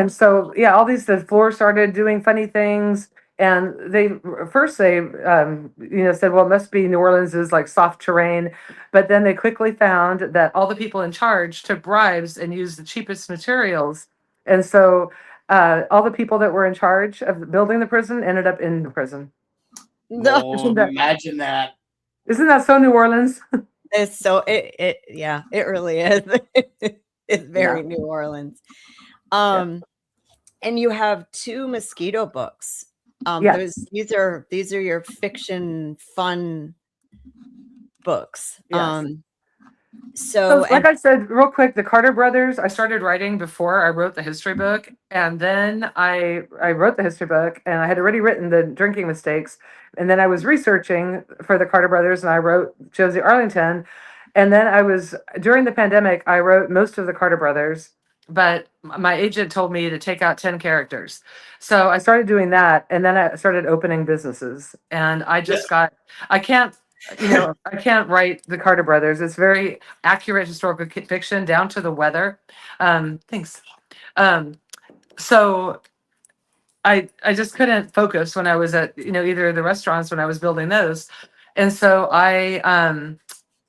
so yeah, the floor started doing funny things. And they said, well, it must be New Orleans is like soft terrain. But then they quickly found that all the people in charge took bribes and used the cheapest materials. And so all the people that were in charge of building the prison ended up in the prison. No, Imagine that. Isn't that so New Orleans? it's so it really is. It's very New Orleans. And you have 2 mosquito books. Yes. These are your fiction fun books. Yes. So like I said, real quick, the Carter brothers, I started writing before I wrote the history book. And then I wrote the history book, and I had already written the drinking mistakes. And then I was researching for the Carter brothers, and I wrote Josie Arlington. And then during the pandemic, I wrote most of the Carter brothers, but my agent told me to take out 10 characters. So I started doing that. And then I started opening businesses, and I can't write the Carter brothers. It's very accurate historical fiction down to the weather. Thanks. So I just couldn't focus when I was at, either of the restaurants when I was building those. And so I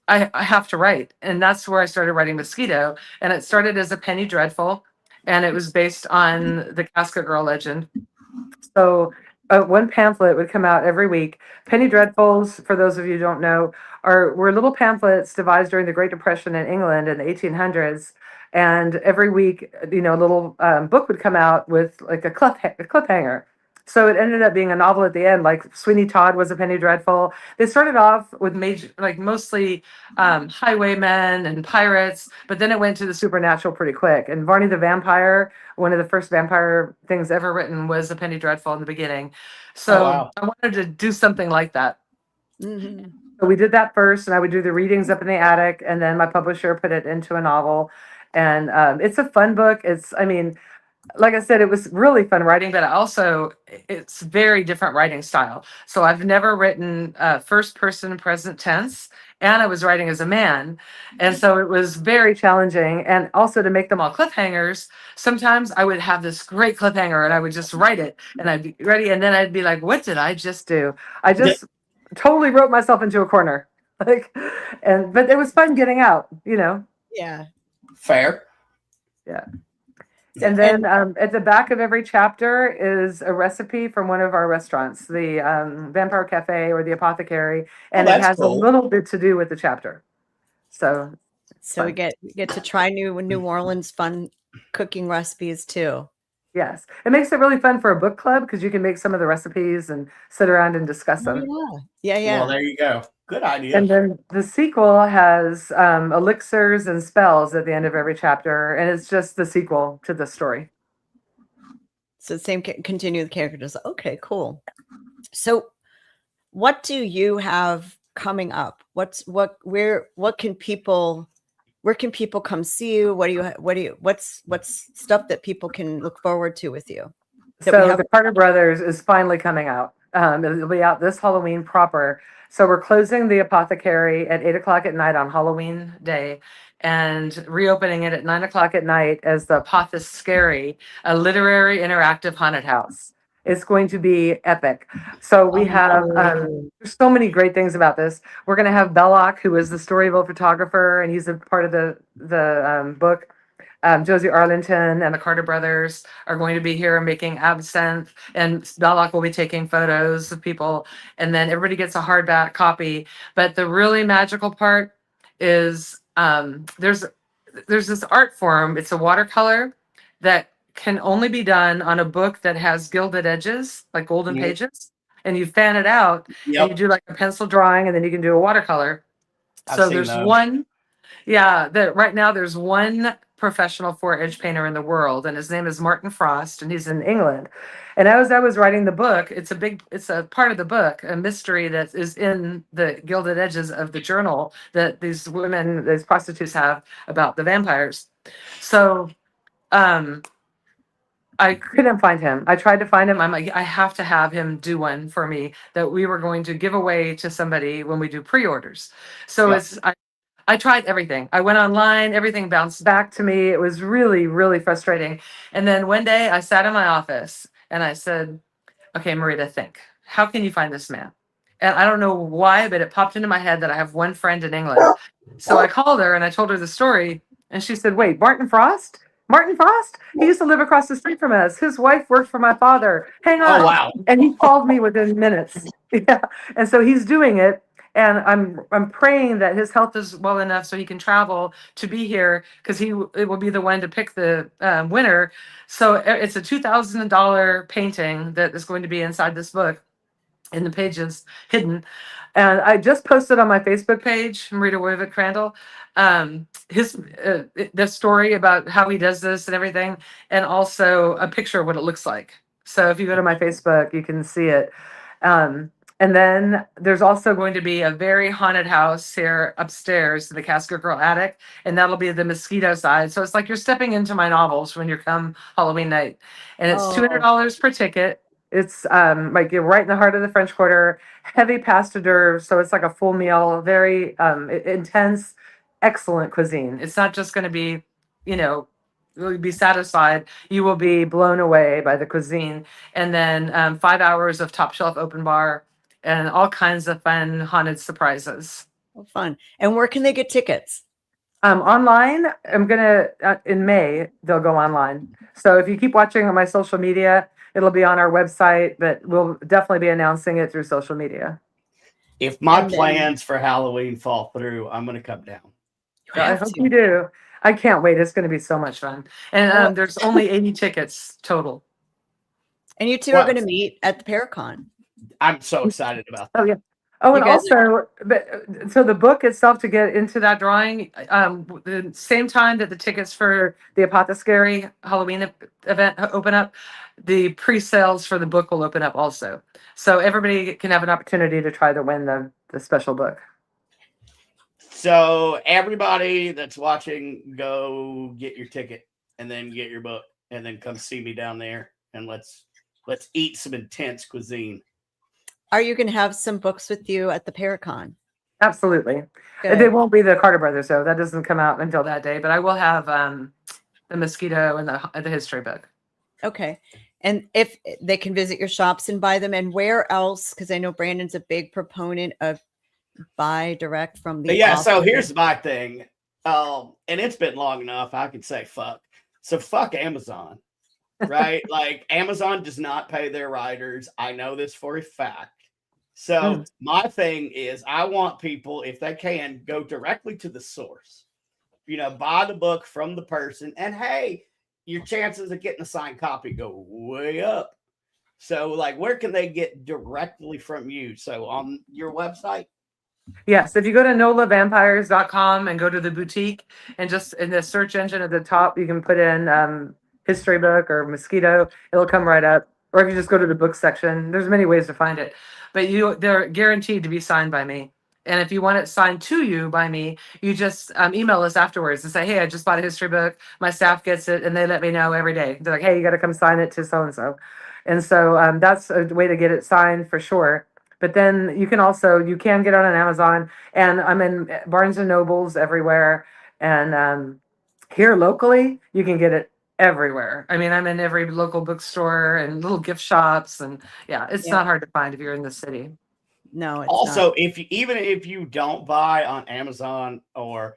have to write. And that's where I started writing Mosquito. And it started as a Penny Dreadful, and it was based on the Casket Girl legend. So one pamphlet would come out every week. Penny Dreadfuls, for those of you who don't know, were little pamphlets devised during the Great Depression in England in the 1800s. And every week, a little book would come out with like a cliffhanger. So it ended up being a novel at the end, like Sweeney Todd was a Penny Dreadful. They started off with mostly highwaymen and pirates, but then it went to the supernatural pretty quick. And Varney the Vampire, one of the first vampire things ever written, was a Penny Dreadful in the beginning. So I wanted to do something like that. Mm-hmm. So we did that first, and I would do the readings up in the attic, and then my publisher put it into a novel. And it's a fun book. Like I said, it was really fun writing, but it's very different writing style. So I've never written first person present tense, and I was writing as a man. And so it was very challenging. And also to make them all cliffhangers, sometimes I would have this great cliffhanger and I would just write it and I'd be ready. And then I'd be like, what did I just do? I just totally wrote myself into a corner. Like, but it was fun getting out, you know? Yeah. Fair. Yeah. And then at the back of every chapter is a recipe from one of our restaurants, the Vampire Cafe or the Apothecary, and it that's has cool. a little bit to do with the chapter. So we get to try New Orleans fun cooking recipes too. yes, it makes it really fun for a book club because you can make some of the recipes and sit around and discuss them. Yeah. Well, there you go. Good idea. And then the sequel has elixirs and spells at the end of every chapter, and it's just the sequel to the story. So same continue the characters. Okay, cool. So what do you have coming up? Where can people come see you? What's stuff that people can look forward to with you? So the Carter Brothers is finally coming out. It'll be out this Halloween proper. So we're closing the Apothecary at 8:00 at night on Halloween day and reopening it at 9:00 at night as the Apothecary, a literary interactive haunted house. It's going to be epic. So we have there's so many great things about this. We're going to have Belloc, who is the Storyville photographer, and he's a part of the book. Josie Arlington and the Carter Brothers are going to be here making absinthe, and Belloc will be taking photos of people, and then everybody gets a hardback copy. But the really magical part is there's this art form. It's a watercolor that can only be done on a book that has gilded edges, like golden pages, and you fan it out, and you do like a pencil drawing, and then you can do a watercolor. So there's one. Yeah, right now there's one professional 4-edge painter in the world, and his name is Martin Frost, and he's in England. And as I was writing the book, it's a part of the book, a mystery that is in the gilded edges of the journal that these prostitutes have about the vampires. So, I couldn't find him. I tried to find him. I'm like, I have to have him do one for me that we were going to give away to somebody when we do pre-orders. So I tried everything. I went online, everything bounced back to me. It was really, really frustrating. And then one day I sat in my office and I said, okay, Marita, think, how can you find this man? And I don't know why, but it popped into my head that I have one friend in England. So I called her and I told her the story. And she said, wait, Martin Frost? Martin Frost? He used to live across the street from us. His wife worked for my father. Hang on. Oh, wow. And he called me within minutes. Yeah. And so he's doing it. And I'm praying that his health is well enough so he can travel to be here, because it will be the one to pick the winner. So it's a $2,000 painting that is going to be inside this book, in the pages hidden. And I just posted on my Facebook page, Marita Wovic Crandall, the story about how he does this and everything, and also a picture of what it looks like. So if you go to my Facebook, you can see it. And then there's also going to be a very haunted house here upstairs, the Casket Girl attic, and that'll be the mosquito side. So it's like you're stepping into my novels when you come Halloween night. And it's $200 per ticket. It's like you're right in the heart of the French Quarter, heavy pasta d'oeuvres, so it's like a full meal, very intense, excellent cuisine. It's not just going to be, you'll be satisfied. You will be blown away by the cuisine. And then 5 hours of top shelf open bar and all kinds of fun haunted surprises. Oh, fun. And where can they get tickets? Online. I'm gonna in May they'll go online. So if you keep watching on my social media, it'll be on our website, but we'll definitely be announcing it through social media. If my plans for Halloween fall through, I'm gonna come down. I hope you do. I can't wait. It's going to be so much fun. And there's only 80 tickets total. And you two are going to meet at the Paracon. I'm so excited about that. Oh, yeah. Oh, and also, so the book itself, to get into that drawing, the same time that the tickets for the Apothecary Halloween event open up, the pre-sales for the book will open up also. So everybody can have an opportunity to try to win the special book. So everybody that's watching, go get your ticket and then get your book and then come see me down there, and let's eat some intense cuisine. Are you going to have some books with you at the Paracon? Absolutely. Good. They won't be the Carter Brothers though. That doesn't come out until that day. But I will have the mosquito and the history book. Okay. And if they can visit your shops and buy them, and where else? Because I know Brandon's a big proponent of buy direct from the Yeah, so author. here's my thing. And it's been long enough, I can say fuck. So fuck Amazon, right? Like Amazon does not pay their writers. I know this for a fact. So my thing is I want people, if they can, go directly to the source. Buy the book from the person, and hey, your chances of getting a signed copy go way up. So, like, where can they get directly from you? So on your website? Yes, if you go to nolavampires.com and go to the boutique and just in the search engine at the top, you can put in history book or mosquito. It'll come right up. Or if you just go to the book section, there's many ways to find it. But they're guaranteed to be signed by me. And if you want it signed to you by me, you just email us afterwards and say, hey, I just bought a history book. My staff gets it, and they let me know every day. They're like, hey, you got to come sign it to so-and-so. And so that's a way to get it signed for sure. But then you can get it on Amazon, and I'm in Barnes and Nobles everywhere. And here locally, you can get it everywhere. I mean, I'm in every local bookstore and little gift shops, and yeah, it's not hard to find if you're in the city. No, it's Also, not. even if you don't buy on Amazon or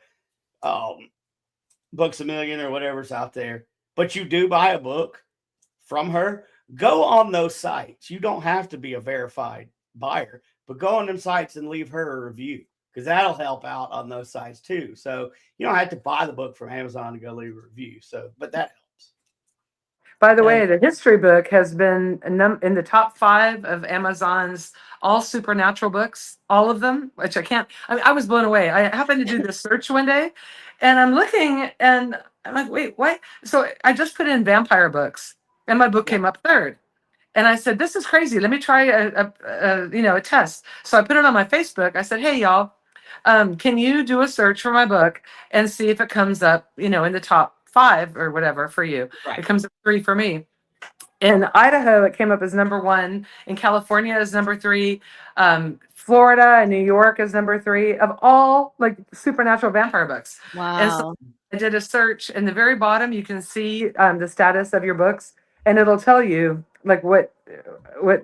Books A Million or whatever's out there, but you do buy a book from her, go on those sites. You don't have to be a verified buyer, but go on them sites and leave her a review, because that'll help out on those sites too. So you don't have to buy the book from Amazon to go leave a review. So, but that helps. By the way, the history book has been in the top 5 of Amazon's all supernatural books, all of them, which I was blown away. I happened to do this search one day, and I'm looking, and I'm like, wait, what? So I just put in vampire books, and my book came up 3rd. And I said, this is crazy. Let me try a test. So I put it on my Facebook. I said, hey, y'all, can you do a search for my book and see if it comes up, in the top 5 or whatever for you? Right. It comes up 3 for me. In Idaho, it came up as number 1. In California is number 3. Florida and New York is number 3 of all like supernatural vampire books. Wow. And so I did a search. In the very bottom, you can see the status of your books, and it'll tell you like what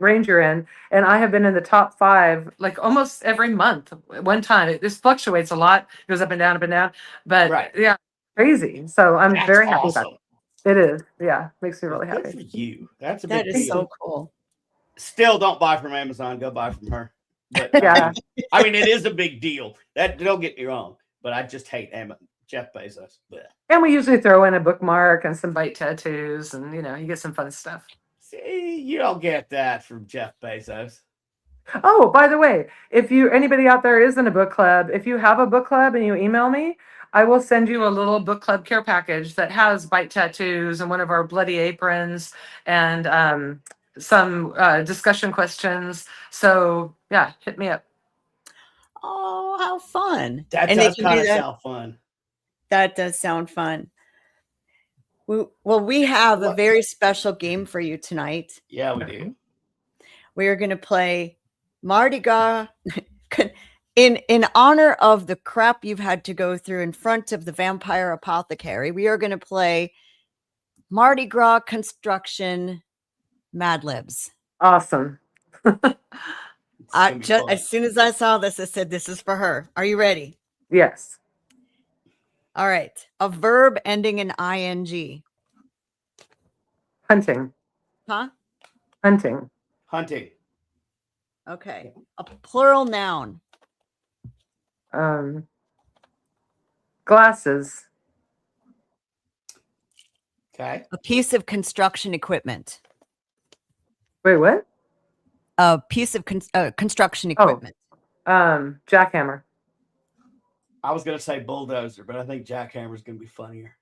range you're in. And I have been in the top 5 like almost every month. One time, this fluctuates a lot, goes up and down, but yeah, crazy. So I'm very happy about it. It is, yeah, makes me really happy. Good for you. That's a That big is deal. so cool. Still, don't buy from Amazon. Go buy from her. But Yeah. I mean, it is a big deal. That, don't get me wrong, but I just hate Jeff Bezos. Blech. And we usually throw in a bookmark and some bite tattoos, and you get some fun stuff. See, you don't get that from Jeff Bezos. Oh, by the way, if anybody out there is in a book club, if you have a book club and you email me, I will send you a little book club care package that has bite tattoos and one of our bloody aprons and some discussion questions. So yeah, hit me up. Oh, how fun. That And does they can kind do of that. sound fun. That does sound fun. We have a very special game for you tonight. Yeah, we do. We are going to play Mardi Gras in honor of the crap you've had to go through in front of the vampire apothecary. We are going to play Mardi Gras construction Mad Libs. Awesome. As soon as I saw this, I said, this is for her. Are you ready? Yes. All right. A verb ending in ing. Hunting. Huh? Hunting. Hunting. Okay. A plural noun. Glasses. Okay. A piece of construction equipment. Wait, what? A piece of construction equipment. Jackhammer. I was going to say bulldozer, but I think jackhammer is going to be funnier.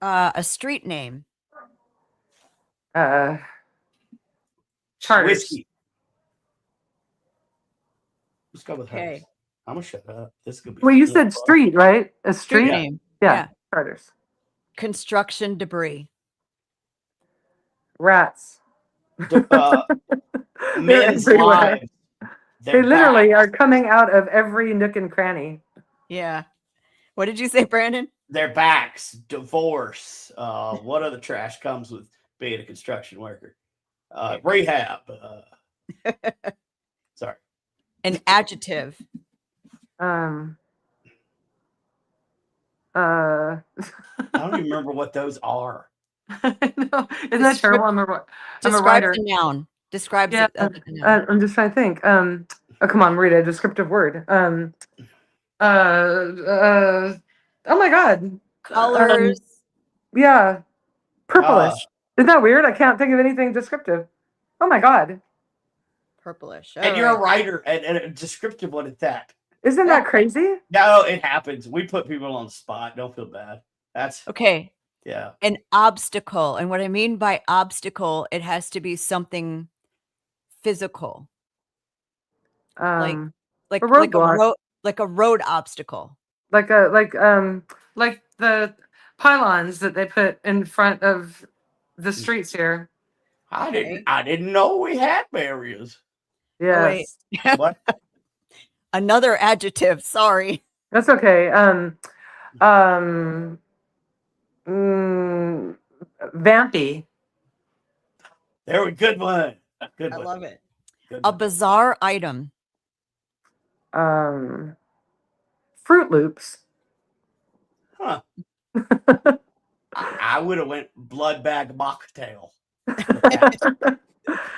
A street name. Charters. Whiskey. Let's go with Okay. hers. I'm going to shut up. This is going to be Well, you really said fun. street, right? A Street street? name. Yeah. Charters. Construction debris. Rats. Men's everywhere. lives. They literally are coming out of every nook and cranny. Yeah. What did you say, Brandon? Their backs, divorce. What other trash comes with being a construction worker? Rehab. Sorry. An adjective. I don't even remember what those are. No, isn't that terrible? I'm a Describes writer. a noun. Describes Yeah, a noun. I'm just trying to think. Oh, come on, read a descriptive word. Oh my God. Colors. Yeah, purplish. Isn't that weird? I can't think of anything descriptive. Oh my God. Purplish. And you're a writer and a descriptive one at that. Isn't that crazy? No, it happens. We put people on the spot. Don't feel bad. That's okay. Yeah. An obstacle. And what I mean by obstacle, it has to be something physical. Like a roadblock. Like a road obstacle. Like the pylons that they put in front of the streets here. I didn't know we had barriers. Yes. Oh, what? Another adjective. Sorry. That's okay. Vampy. There we good one. Good I one. love it. A bizarre item. Fruit Loops. Huh. I would have went blood bag mocktail.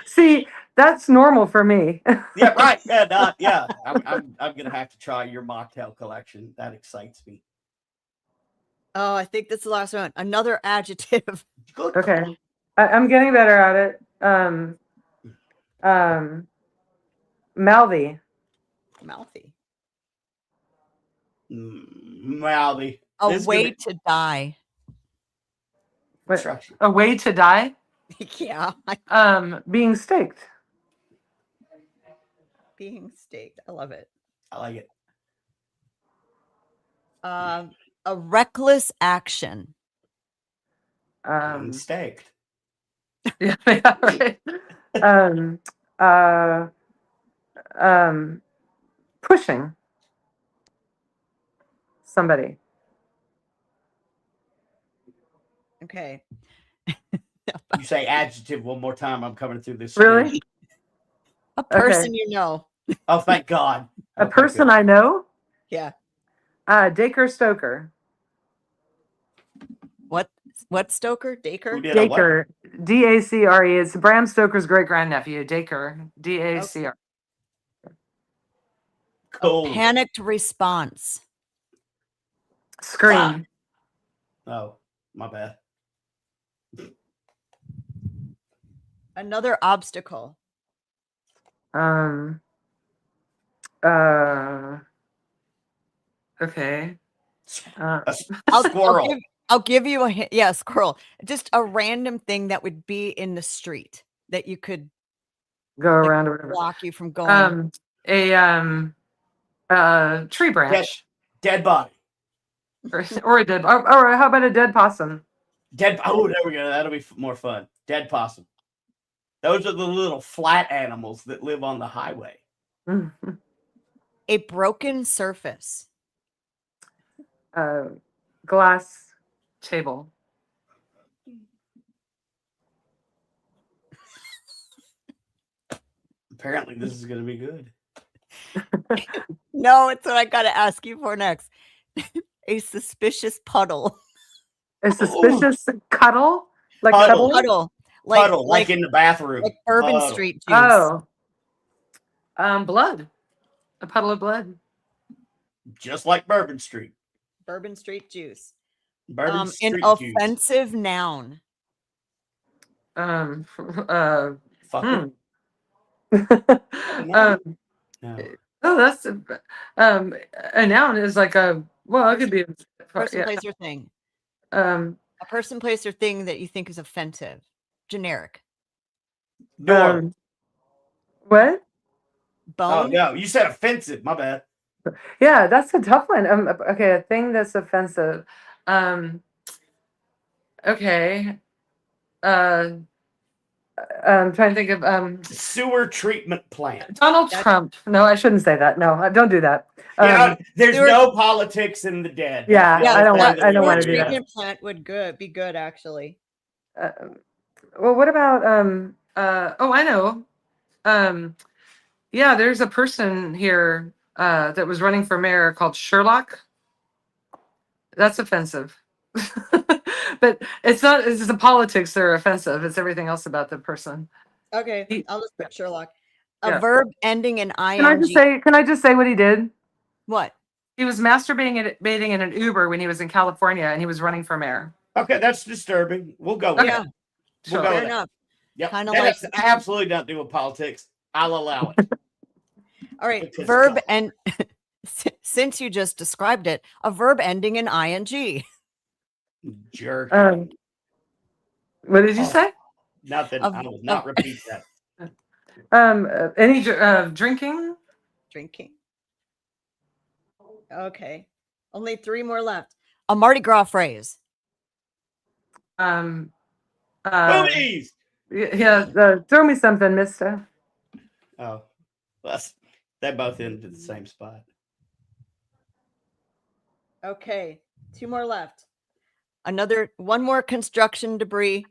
See, that's normal for me. Yeah, right. Yeah, I'm gonna have to try your mocktail collection. That excites me. Oh, I think that's the last one. Another adjective. Good. Okay. I'm getting better at it. Mouthy. Mouthy. Mouthy. A way to die. What? A way to die? Yeah. Being staked. Being staked. I love it. I like it. A reckless action. Staked. Yeah, right. Pushing somebody. Okay. You say adjective one more time. I'm coming through this. Really? Screen. A person you know. Oh, thank God. A person I know? Yeah. Dacre Stoker. What Stoker? Dacre? Dacre. Dacre. It's Bram Stoker's great grandnephew. Dacre. Dacre. Cool. Panicked response. Scream. Oh, my bad. Another obstacle. Okay. Squirrel. I'll give you a hint. Yeah, squirrel. Just a random thing that would be in the street that you could go around or whatever. Block you from going. A tree branch. Dead body. Or a dead. Or how about a dead possum? Oh, there we go. That'll be more fun. Dead possum. Those are the little flat animals that live on the highway. A broken surface. Glass table. Apparently, this is going to be good. No, it's what I got to ask you for next. A suspicious puddle. A suspicious cuddle? Like puddle. Puddle. Puddle, like in the bathroom. Like Bourbon Street juice. Oh. Blood. A puddle of blood. Just like Bourbon Street. Bourbon Street juice. Bourbon Street an juice. offensive noun. Fucker. No. Oh, that's a noun is like it could be a person, place, or thing. A person, place, or thing that you think is offensive. Generic. Door. What? Bone. Oh no, you said offensive. My bad. Yeah, that's a tough one. Okay, a thing that's offensive. Okay. I'm trying to think of Sewer treatment plant. Donald Trump. No, I shouldn't say that. No, don't do that. There's sewer- no politics in the dead. Yeah, That's the I don't only want- thing I don't that wanna we're do that. doing. treatment plant would be good actually. Well, what about oh, I know. Yeah, there's a person here that was running for mayor called Sherlock. That's offensive. But it's not, it's the politics that are offensive. It's everything else about the person. Okay, I'll just put Sherlock. A Yeah. verb ending in ing. Can I just say what he did? What? He was masturbating in an Uber when he was in California and he was running for mayor. Okay, that's disturbing. We'll go with Okay. Yeah, that. We'll Sure. go fair with that. enough. Yep. Kinda That like- has absolutely nothing to do with politics. I'll allow it. All right, Because verb it's and since you just described it, a verb ending in ing. Jerk. What did you Oh. say? Nothing. I will not repeat that. Any drinking? Drinking. Okay, only 3 more left. A Mardi Gras phrase. Movies. Yeah, throw me something, mister. Oh, well, they both ended the same spot. Okay, 2 more left. One more construction debris.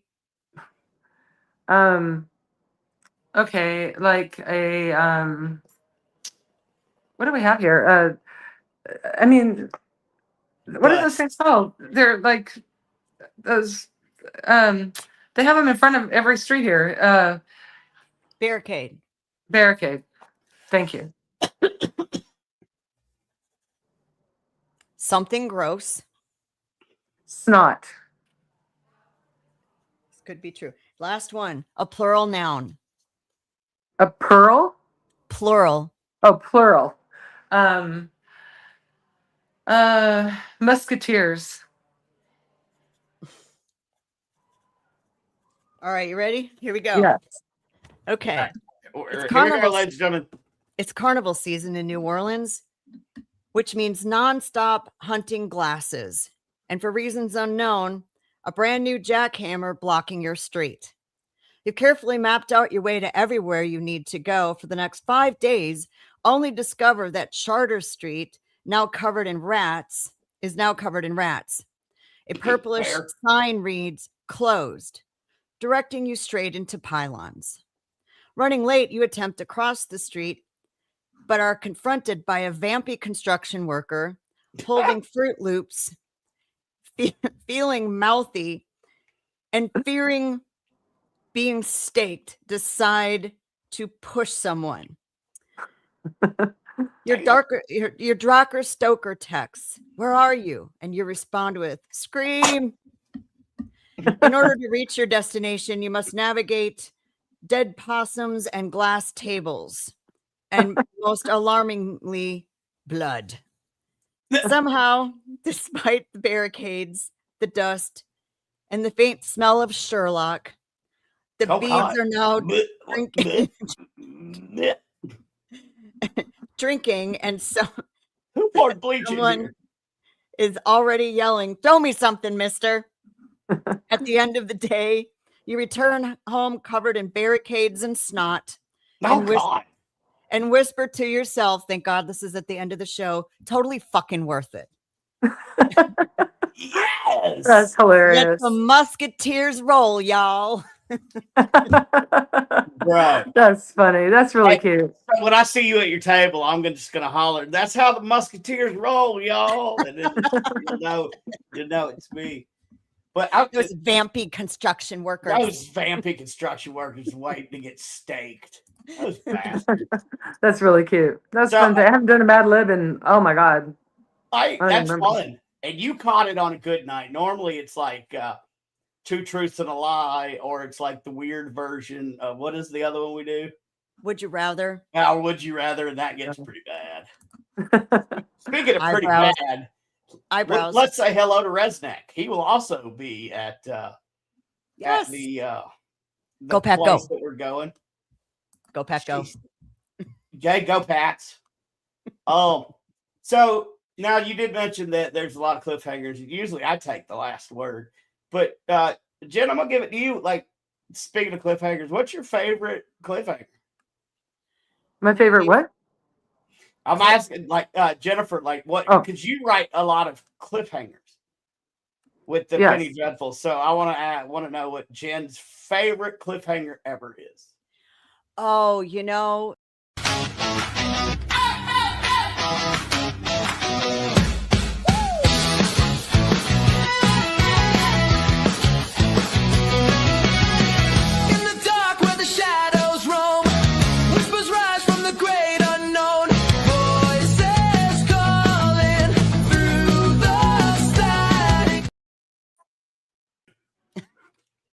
Okay, like a what do we have here? I mean, what are those Bus. things called? They're like those they have them in front of every street here. Barricade. Barricade. Thank you. Something gross. Snot. This could be true. Last one. A plural noun. A pearl? Plural. Oh, plural. Musketeers. All right, you ready? Here we go. Yeah. Okay. Here we go, carnival ladies and gentlemen. It's carnival season in New Orleans, which means nonstop hunting glasses. And for reasons unknown, a brand new jackhammer blocking your street. You've carefully mapped out your way to everywhere you need to go for the next 5 days, only discover that Charter Street, now covered in rats, is now covered in rats. A purplish Fair. sign reads closed, directing you straight into pylons. Running late, you attempt to cross the street, but are confronted by a vampy construction worker holding Fruit Loops, feeling mouthy, and fearing being staked, decide to push someone. Your Drucker Stoker texts, "Where are you?" And you respond with, "Scream." In order to reach your destination, you must navigate dead possums and glass tables, and most alarmingly, blood. Somehow, despite the barricades, the dust, and the faint smell of Sherlock, the Oh, beads God. are now Bleh, bleh. drinking, and so Who poured bleach in someone here? is already yelling, "Throw me something, mister." At the end of the day, you return home covered in barricades and snot, Oh, and God. and whisper to yourself, "Thank God this is at the end of the show. Totally fucking worth it." Yes. That's Let hilarious. the musketeers roll, y'all. Bro. That's funny. That's really Hey. cute. When I see you at your table, I'm just gonna holler. That's how the Musketeers roll, y'all. And then you know it's me. But Those vampy construction workers. those vampy construction workers waiting to get staked. Those bastards. That's really cute. That's So- fun. I haven't done a Mad Lib in, oh my God. That's remember. fun. And you caught it on a good night. Normally it's like 2 truths and a lie, or it's like the weird version of what is the other one we do? Would you rather? Or would you rather? And that gets pretty bad. Speaking of pretty Eyebrows. bad, Eyebrows. let's say hello to Resnick. He will also be at Yes. the Go, Pat, go. place that we're going. Go, Pat, go. Jeez. Okay, go Pats. So now you did mention that there's a lot of cliffhangers. Usually I take the last word, but Jen, I'm gonna give it to you. Like, speaking of cliffhangers, what's your favorite cliffhanger? My favorite what? I'm asking, like, Jennifer, like, what? Oh. Because you write a lot of cliffhangers with the Yes. Penny Dreadful. So I want to know what Jen's favorite cliffhanger ever is. Oh,